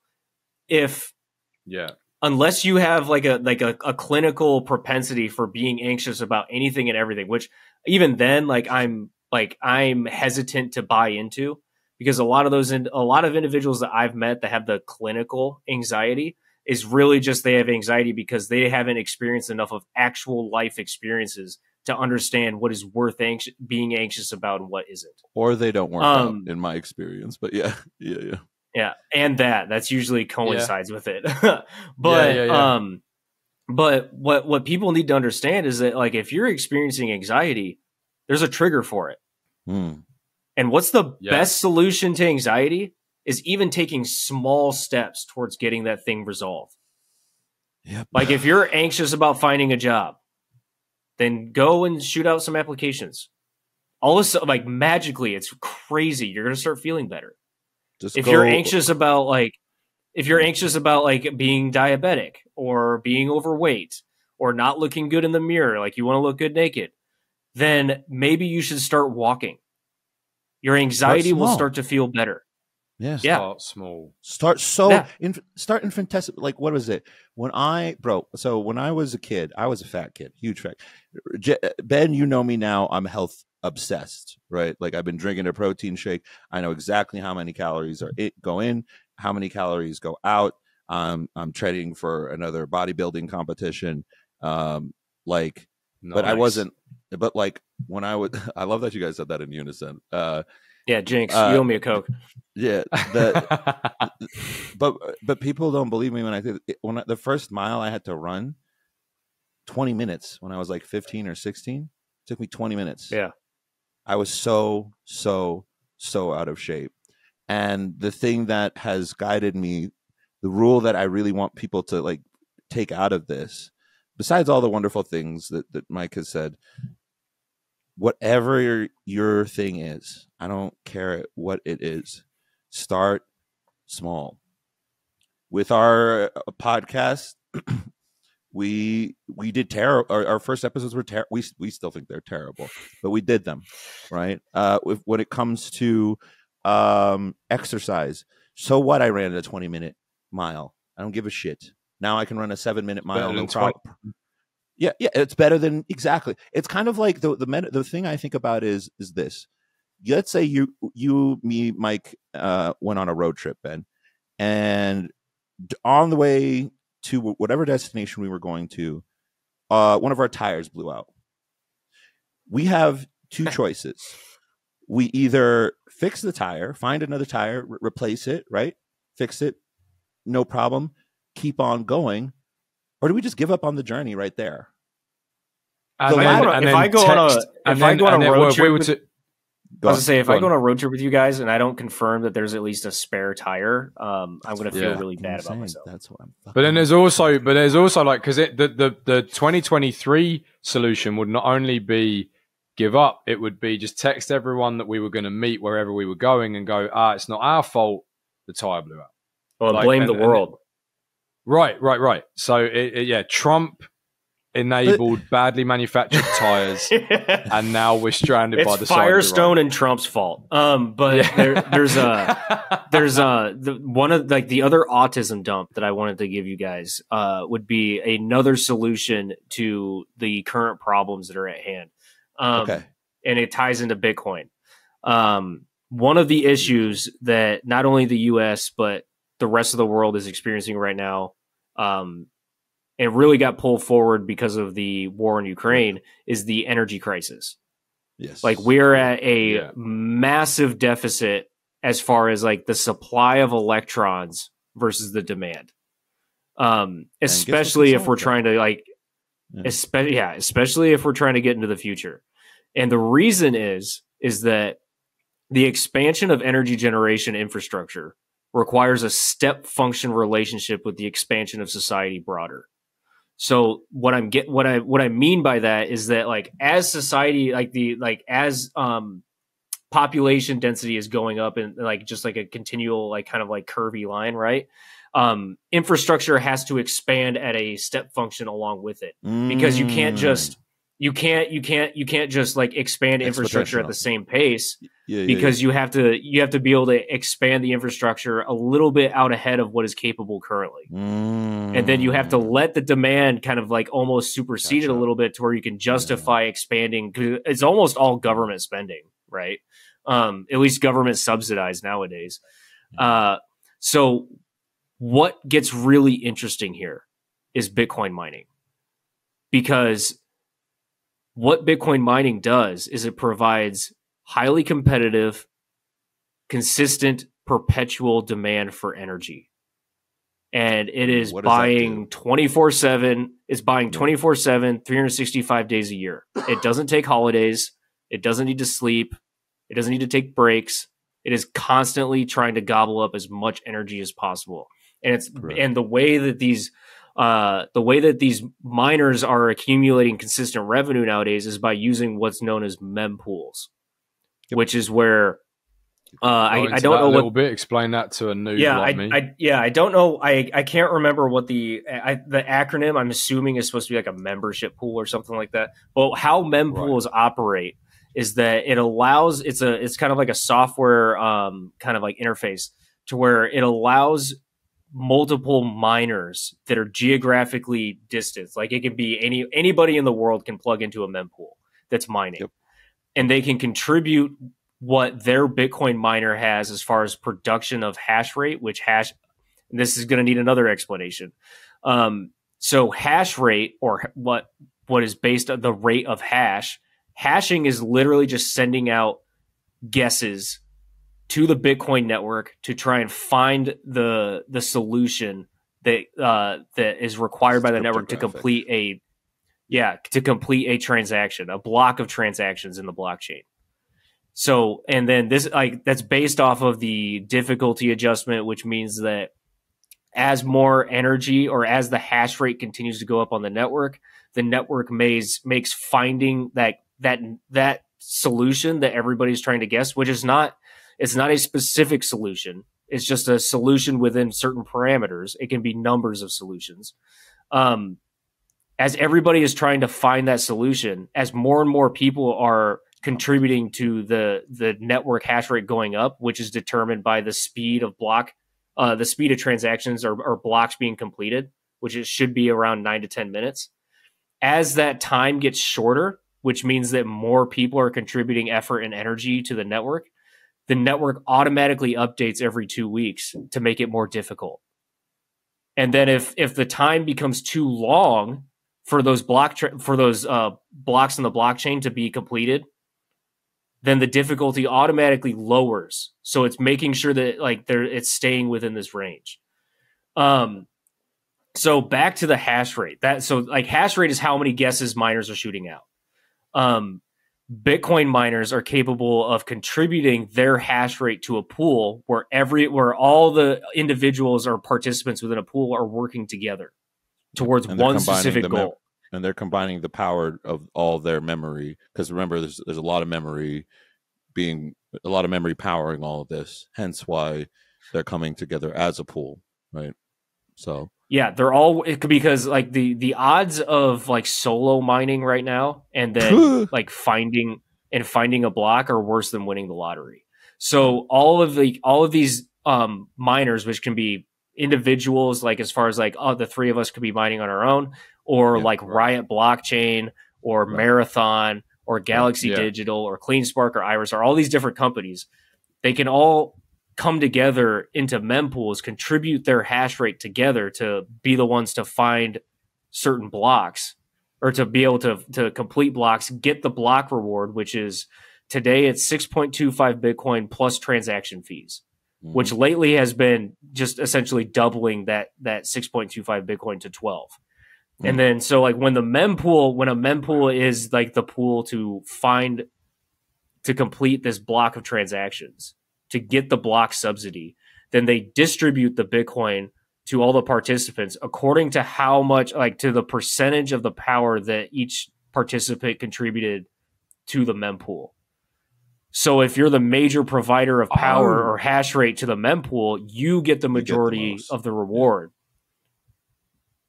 Unless you have like a clinical propensity for being anxious about anything and everything, which even then I'm hesitant to buy into. Because a lot of individuals that I've met that have the clinical anxiety is really just they have anxiety because they haven't experienced enough of actual life experiences to understand what is worth being anxious about and what isn't. Or they don't work out, in my experience. But yeah. Yeah, and that's usually coincides with it. But what people need to understand is that like if you're experiencing anxiety, there's a trigger for it. And what's the best solution to anxiety is even taking small steps towards getting that thing resolved. Yep. Like if you're anxious about finding a job, then go and shoot out some applications. All of a sudden, like magically, it's crazy. You're going to start feeling better. If you're anxious about being diabetic or being overweight or not looking good in the mirror, like you want to look good naked, then maybe you should start walking. Your anxiety will start to feel better. Start small. Start infinitesimal. Like, what was it? When I was a kid, I was a fat kid, huge fat. Ben, you know me now. I'm health obsessed, right? Like I've been drinking a protein shake. I know exactly how many calories go in, how many calories go out. I'm training for another bodybuilding competition. Nice. But I wasn't. But like when I would, I love that you guys said that in unison. Jinx, you owe me a Coke. Yeah, but people don't believe me when the first mile I had to run 20 minutes when I was like 15 or 16. It took me 20 minutes. Yeah, I was so out of shape, and the thing that has guided me, the rule that I really want people to like take out of this, besides all the wonderful things that Mike has said. Whatever your thing is, I don't care what it is, start small. With our podcast, we did terrible. Our first episodes were terrible. We still think they're terrible, but we did them, right? When it comes to exercise, so what? I ran a 20-minute mile. I don't give a shit. Now I can run a 7-minute mile. No problem. Yeah, it's better than exactly. It's kind of like the thing I think about is this. Let's say me, Mike, went on a road trip, Ben, and on the way to whatever destination we were going to, one of our tires blew out. We have two choices. We either fix the tire, find another tire, replace it, right? Fix it, no problem, keep on going. Or do we just give up on the journey right there? If I go on a road trip, if I go on a road trip with you guys and I don't confirm that there's at least a spare tire, I'm going to feel really bad about myself. That's what I'm. But then there's also like because the 2023 solution would not only be give up, it would be just text everyone that we were going to meet wherever we were going and go, it's not our fault the tire blew out. Well, blame the world. Right. So, yeah, Trump enabled badly manufactured tires, and now we're stranded by the Firestone side of and Trump's fault. But there's one of like the other autism dump that I wanted to give you guys would be another solution to the current problems that are at hand. And it ties into Bitcoin. One of the issues that not only the U.S. but the rest of the world is experiencing right now, it really got pulled forward because of the war in Ukraine, is the energy crisis. Yes. Like we're at a massive deficit as far as like the supply of electrons versus the demand. Especially if we're trying to like, especially if we're trying to get into the future. And the reason is that the expansion of energy generation infrastructure requires a step function relationship with the expansion of society broader. So what I mean by that is that like as society as population density is going up and like just like a continual like kind of like curvy line, right? Infrastructure has to expand at a step function along with it, because you can't just like expand infrastructure at the same pace, because you have to be able to expand the infrastructure a little bit out ahead of what is capable currently. And then you have to let the demand kind of like almost supersede it a little bit to where you can justify expanding, because it's almost all government spending, right? At least government subsidized nowadays. So what gets really interesting here is Bitcoin mining, because what Bitcoin mining does is it provides highly competitive, consistent, perpetual demand for energy. And it is buying 24/7. It's buying 24/7, 365 days a year. It doesn't take holidays. It doesn't need to sleep. It doesn't need to take breaks. It is constantly trying to gobble up as much energy as possible. And and the way that these miners are accumulating consistent revenue nowadays is by using what's known as mempools, which is where I don't know little bit. Explain that to a noob like me. I don't know. I can't remember what the acronym. I'm assuming is supposed to be like a membership pool or something like that. But how mempools operate is that it allows it's kind of like a software kind of like interface to where it allows multiple miners that are geographically distant. Like it can be anybody in the world can plug into a mempool that's mining, and they can contribute what their Bitcoin miner has as far as production of hash rate, and this is going to need another explanation. So hash rate, or what is based on the rate of hashing is literally just sending out guesses to the Bitcoin network to try and find the solution that is required by the network to complete a transaction, a block of transactions in the blockchain. So, and then this that's based off of the difficulty adjustment, which means that as more energy or as the hash rate continues to go up on the network makes finding that solution that everybody's trying to guess, which is it's not a specific solution. It's just a solution within certain parameters. It can be numbers of solutions. As everybody is trying to find that solution, as more and more people are contributing to the network hash rate going up, which is determined by the speed of transactions or blocks being completed, which it should be around 9 to 10 minutes. As that time gets shorter, which means that more people are contributing effort and energy to the network automatically updates every 2 weeks to make it more difficult. And then if the time becomes too long for those blocks in the blockchain to be completed, then the difficulty automatically lowers. So it's making sure that it's staying within this range. So back to the hash rate. Hash rate is how many guesses miners are shooting out. Bitcoin miners are capable of contributing their hash rate to a pool where all the individuals or participants within a pool are working together towards one specific goal. And they're combining the power of all their memory, because remember, there's a lot of memory powering all of this. Hence why they're coming together as a pool, right? So Yeah, they're all because like the odds of like solo mining right now and then like finding a block are worse than winning the lottery. So all of these miners, which can be individuals, like as far as like the three of us could be mining on our own, or like Riot Blockchain or Marathon or Galaxy Digital or CleanSpark or Iris, or all these different companies, they can all come together into mempools, contribute their hash rate together to be the ones to find certain blocks or to be able to complete blocks, get the block reward, which is today it's 6.25 Bitcoin plus transaction fees, which lately has been just essentially doubling that 6.25 Bitcoin to 12. And then so like when a mempool is like the pool to complete this block of transactions, to get the block subsidy, then they distribute the Bitcoin to all the participants according to how much, like to the percentage of the power that each participant contributed to the mempool. So if you're the major provider of power or hash rate to the mempool, you get the majority of the reward.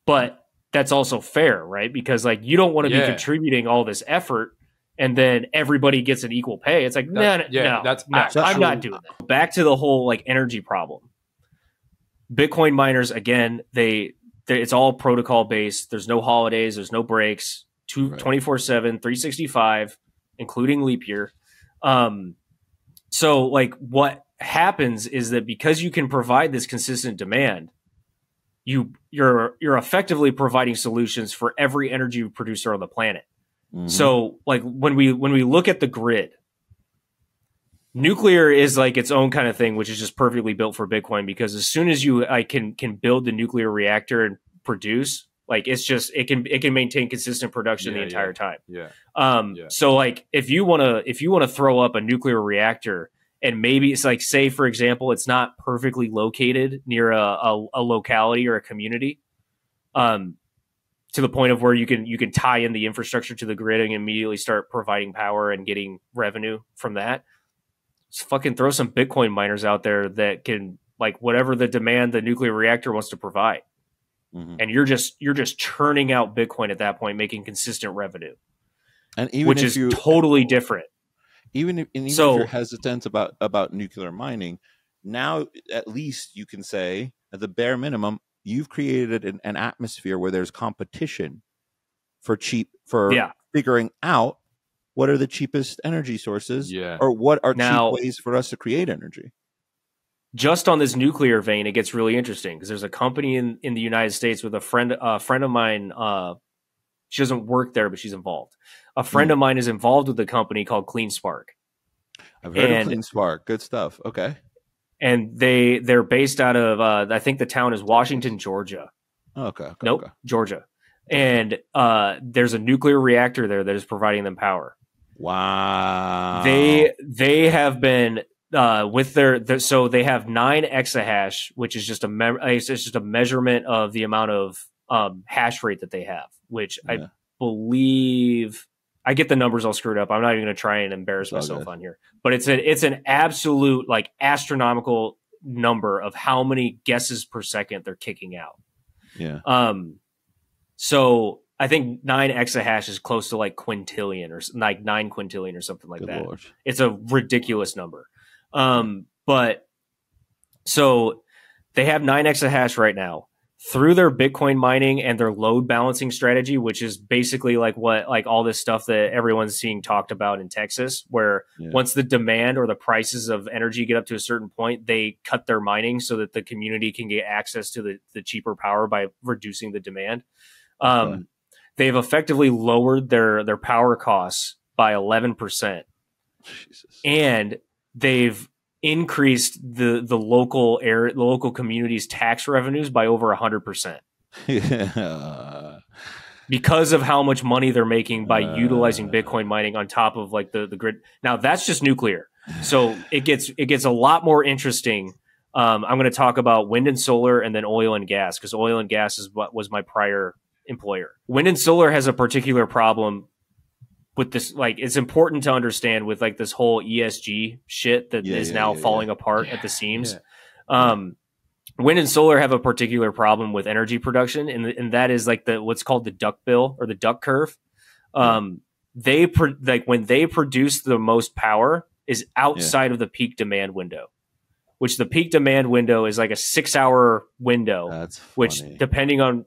But that's also fair, right? Because like you don't want to be contributing all this effort and then everybody gets an equal pay. It's like, no, I'm not doing that. Back to the whole like energy problem. Bitcoin miners, again, it's all protocol based. There's no holidays. There's no breaks. 24/7, 365, including leap year. So like what happens is that because you can provide this consistent demand, you're effectively providing solutions for every energy producer on the planet. So like when we look at the grid, nuclear is like its own kind of thing, which is just perfectly built for Bitcoin, because as soon as you can build the nuclear reactor and produce, like it's just it can maintain consistent production the entire time. So like if you want to throw up a nuclear reactor, and maybe it's like, say for example, it's not perfectly located near a locality or a community, to the point of where you can tie in the infrastructure to the grid and immediately start providing power and getting revenue from that. Just fucking throw some Bitcoin miners out there that can, like, whatever the demand the nuclear reactor wants to provide. And you're just churning out Bitcoin at that point, making consistent revenue, and even which is totally different. Even if you're hesitant about nuclear mining, now at least you can say, at the bare minimum, you've created an atmosphere where there's competition for figuring out what are the cheapest energy sources, or what are cheap ways for us to create energy. Just on this nuclear vein, it gets really interesting because there's a company in the United States with a friend of mine. She doesn't work there, but she's involved. A friend of mine is involved with a company called CleanSpark. I've heard of CleanSpark. Good stuff. Okay. And they're based out of I think the town is Washington, Georgia. Georgia. And there's a nuclear reactor there that is providing them power. Wow. They have been with so they have 9 exahash, which is just a measurement of the amount of hash rate that they have, which I believe, I get the numbers all screwed up. I'm not even going to try and embarrass myself on here, but it's an absolute like astronomical number of how many guesses per second they're kicking out. So I think 9 exahash is close to like quintillion or like 9 quintillion or something like that. Lord. It's a ridiculous number. But so they have 9 exahash right now through their Bitcoin mining and their load balancing strategy, which is basically like all this stuff that everyone's seeing talked about in Texas, where once the demand or the prices of energy get up to a certain point, they cut their mining so that the community can get access to the cheaper power by reducing the demand. They've effectively lowered their power costs by 11%. Jesus. And they've increased the local community's tax revenues by over 100%. Because of how much money they're making by utilizing Bitcoin mining on top of like the grid. Now that's just nuclear. So it gets a lot more interesting. I'm going to talk about wind and solar and then oil and gas, because oil and gas is what was my prior employer. Wind and solar has a particular problem with this. Like, it's important to understand with like this whole ESG shit that is now falling apart at the seams. wind and solar have a particular problem with energy production, and that is like what's called the duck bill or the duck curve. When they produce the most power is outside of the peak demand window, which the peak demand window is like a 6-hour window. That's funny. Which depending on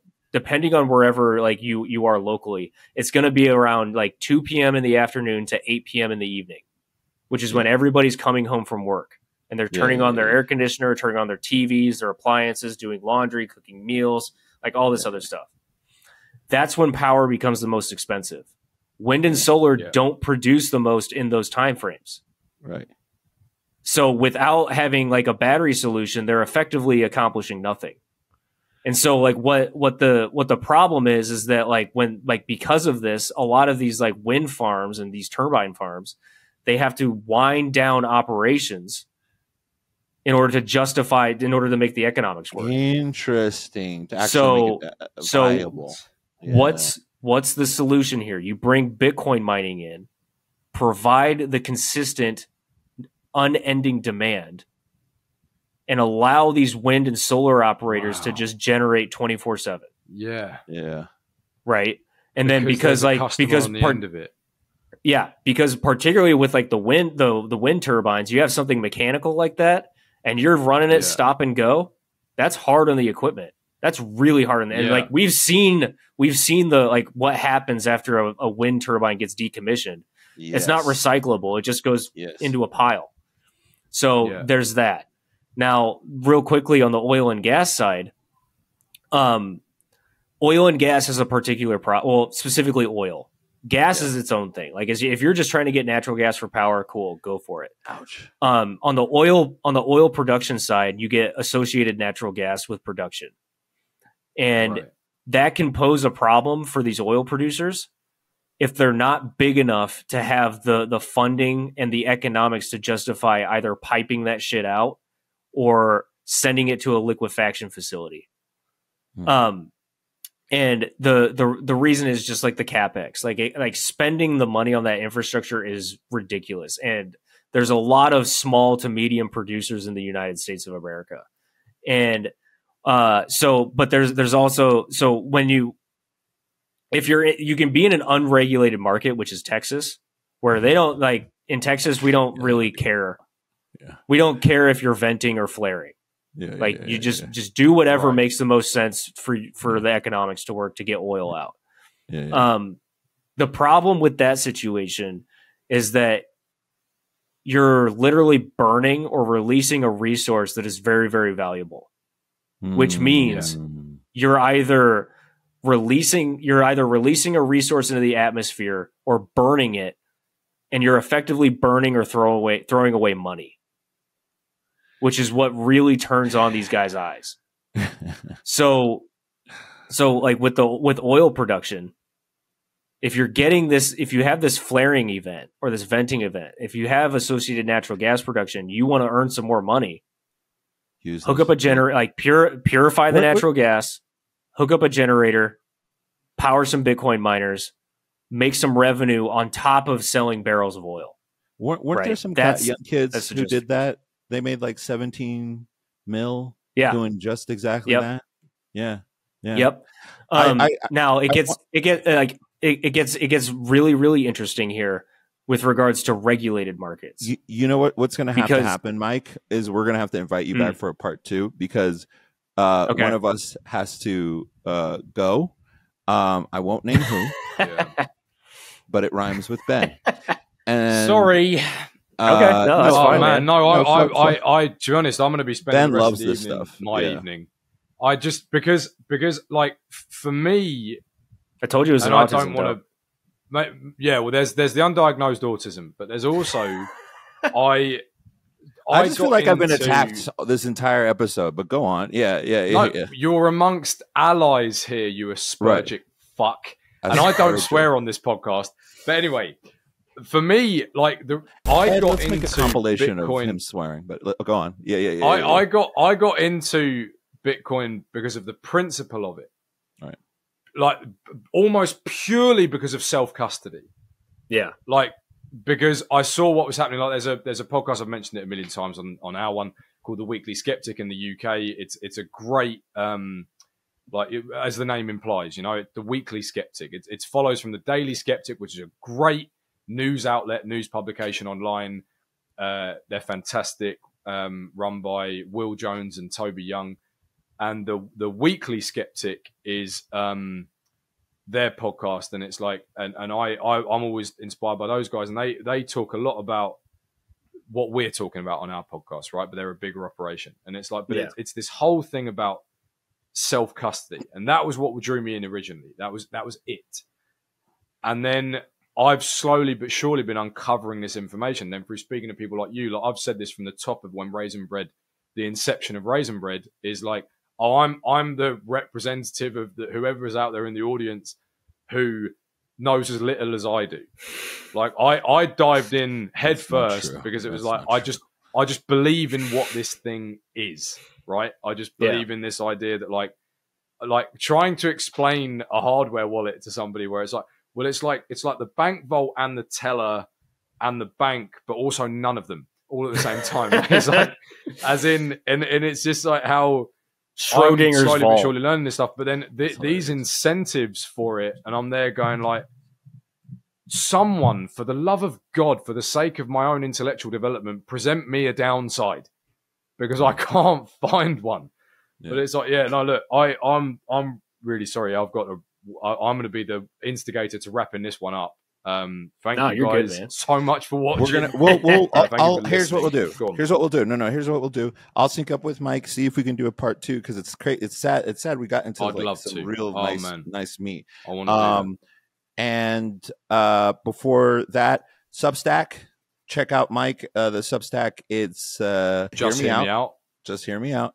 wherever like you are locally, it's going to be around like 2 p.m. in the afternoon to 8 p.m. in the evening, which is when everybody's coming home from work and they're turning on their air conditioner, turning on their TVs, their appliances, doing laundry, cooking meals, like all this other stuff. That's when power becomes the most expensive. Wind and solar don't produce the most in those time frames. Right. So without having like a battery solution, they're effectively accomplishing nothing. And so like what the problem is that like because of this, a lot of these like wind farms and these turbine farms, they have to wind down operations in order to make the economics work. Interesting. To actually make it viable. What's the solution here? You bring Bitcoin mining in, provide the consistent, unending demand, and allow these wind and solar operators to just generate 24/7. Yeah. Yeah. Right. And then because particularly with like the wind turbines, you have something mechanical like that and you're running it stop and go. That's hard on the equipment. That's really hard. And like we've seen the like what happens after a wind turbine gets decommissioned. Yes. It's not recyclable. It just goes into a pile. So there's that. Now, real quickly on the oil and gas side, oil and gas has a particular specifically oil. Gas is its own thing. Like if you're just trying to get natural gas for power, cool, go for it. Ouch. On the oil production side, you get associated natural gas with production. And that can pose a problem for these oil producers if they're not big enough to have the funding and the economics to justify either piping that shit out or sending it to a liquefaction facility. And the reason is just like the CapEx, like spending the money on that infrastructure is ridiculous. And there's a lot of small to medium producers in the United States of America. And but there's also, so when you can be in an unregulated market, which is Texas, where they don't like in Texas, we don't really care. Yeah. We don't care if you're venting or flaring. You just do whatever makes the most sense for the economics to work to get oil out. The problem with that situation is that you're literally burning or releasing a resource that is very, very valuable, which means you're either releasing a resource into the atmosphere or burning it, and you're effectively burning or throwing away money, which is what really turns on these guys' eyes. So like with oil production, if you have this flaring event or this venting event, if you have associated natural gas production, you want to earn some more money. Hook up a generator, like purify the natural gas, hook up a generator, power some Bitcoin miners, make some revenue on top of selling barrels of oil. Weren't there some young kids who did that? They made like 17 mil doing just exactly that. Yeah. Yep. Now it gets really, really interesting here with regards to regulated markets. You know what's going to have to happen, Mike, is we're going to have to invite you back for a part 2 because one of us has to go. I won't name who, but it rhymes with Ben. And sorry. Okay, no, that's fine, man. No, I to be honest, I'm going to be spending Ben the rest loves of the this evening, stuff. my evening. I just because like for me, I told you it was an autism. I don't want to. Yeah, well, there's the undiagnosed autism, but there's also I just feel like I've been attacked this entire episode. But go on, yeah. You're amongst allies here, you Aspergic fuck, and I don't swear on this podcast. But anyway. For me, like let's make a compilation Bitcoin. Of him swearing, but go on. Yeah. I got into Bitcoin because of the principle of it, right? Like almost purely because of self-custody. Yeah, like because I saw what was happening. Like there's a podcast, I've mentioned it a million times on our one, called The Weekly Skeptic in the UK. It's a great, as the name implies, The Weekly Skeptic. It follows from The Daily Skeptic, which is a great news outlet, news publication online. They're fantastic, run by Will Jones and Toby Young. And the Weekly Skeptic is their podcast, and it's like, and I'm always inspired by those guys, and they talk a lot about what we're talking about on our podcast, right? But they're a bigger operation, and it's like, it's this whole thing about self-custody, and that was what drew me in originally. That was it. And then I've slowly but surely been uncovering this information. Then through speaking to people like you, like I've said this from the top of when Raisin Bread, the inception of Raisin Bread is like, oh, I'm the representative of whoever is out there in the audience who knows as little as I do. Like I dived in head first because it was like I just believe in what this thing is, right? I just believe in this idea that like trying to explain a hardware wallet to somebody where it's like, well, it's like the bank vault and the teller and the bank, but also none of them all at the same time. It's like, as in, and it's just like how Schrodinger's I'm slowly vault. but surely learning this stuff. But then these incentives for it, and I'm there going like, someone, for the love of God, for the sake of my own intellectual development, present me a downside, because I can't find one. Yeah. But it's like, look, I'm really sorry. I'm going to be the instigator to wrapping this one up. Thank you guys so much for watching. Here's what we'll do. Here's what we'll do. Here's what we'll do. I'll sync up with Mike, see if we can do a part 2, because it's great. It's sad we got into some real nice meat. I want to do that. And before that, Substack. Check out Mike. The Substack. It's Just Hear Me Out. Just Hear Me Out.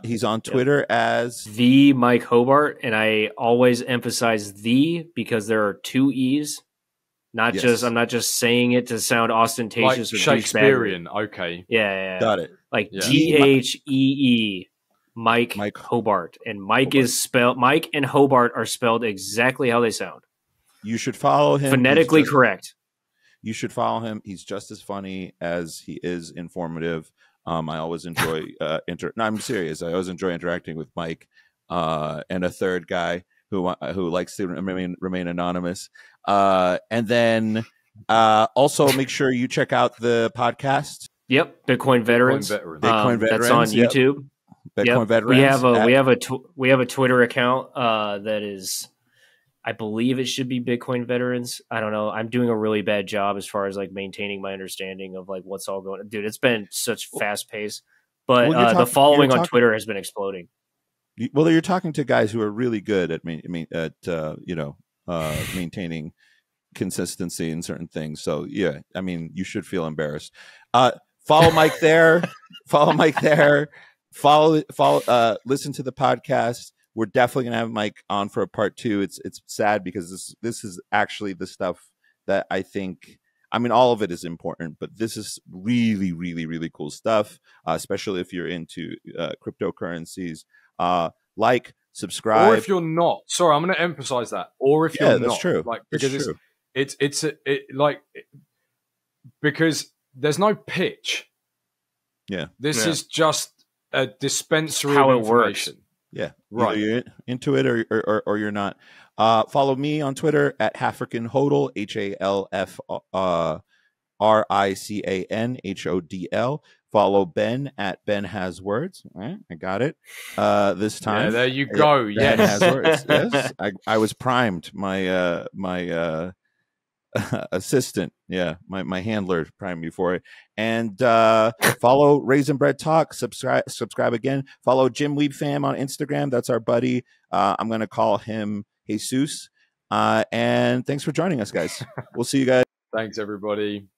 He's on Twitter as the Mike Hobart, and I always emphasize the because there are 2 E's. I'm not just saying it to sound ostentatious like or Shakespearean. Okay. Yeah. Got it. Like Dhee. Mike Hobart. And Mike and Hobart are spelled exactly how they sound. You should follow him. Phonetically correct. You should follow him. He's just as funny as he is informative. I always enjoy I'm serious. I always enjoy interacting with Mike and a third guy who likes to remain anonymous. And then also make sure you check out the podcast. Yep, Bitcoin Veterans. Bitcoin Veterans. That's on YouTube. Bitcoin Veterans. We have a Twitter account that is, I believe it should be Bitcoin Veterans. I don't know. I'm doing a really bad job as far as like maintaining my understanding of like what's all going on. Dude, it's been such fast pace, but the following on Twitter has been exploding. Well, you're talking to guys who are really good at maintaining consistency in certain things. So yeah, I mean, you should feel embarrassed. Follow Mike there. Follow Mike there. Follow. Listen to the podcast. We're definitely gonna have Mike on for a part 2. It's sad because this is actually the stuff that I think. I mean, all of it is important, but this is really, really, really cool stuff. Especially if you're into cryptocurrencies. Like, subscribe, or if you're not. Sorry, I'm going to emphasize that. Or if you're not, that's true. Like, because because there's no pitch. Yeah, this is just a dispensary how of information. It works. Yeah, right. Either you're into it or you're not. Follow me on Twitter at HalfRicanHodl, HalfRicanHodl. Follow Ben at Ben Has Words. All right, I got it this time. Yeah, there you go. Ben Has Words. Yes, I was primed. My assistant, my handler primed me for it. And follow Raisin Bread Talk. Subscribe again. Follow Jim Weeb Fam on Instagram. That's our buddy. I'm going to call him Jesus. And thanks for joining us, guys. We'll see you guys. Thanks, everybody.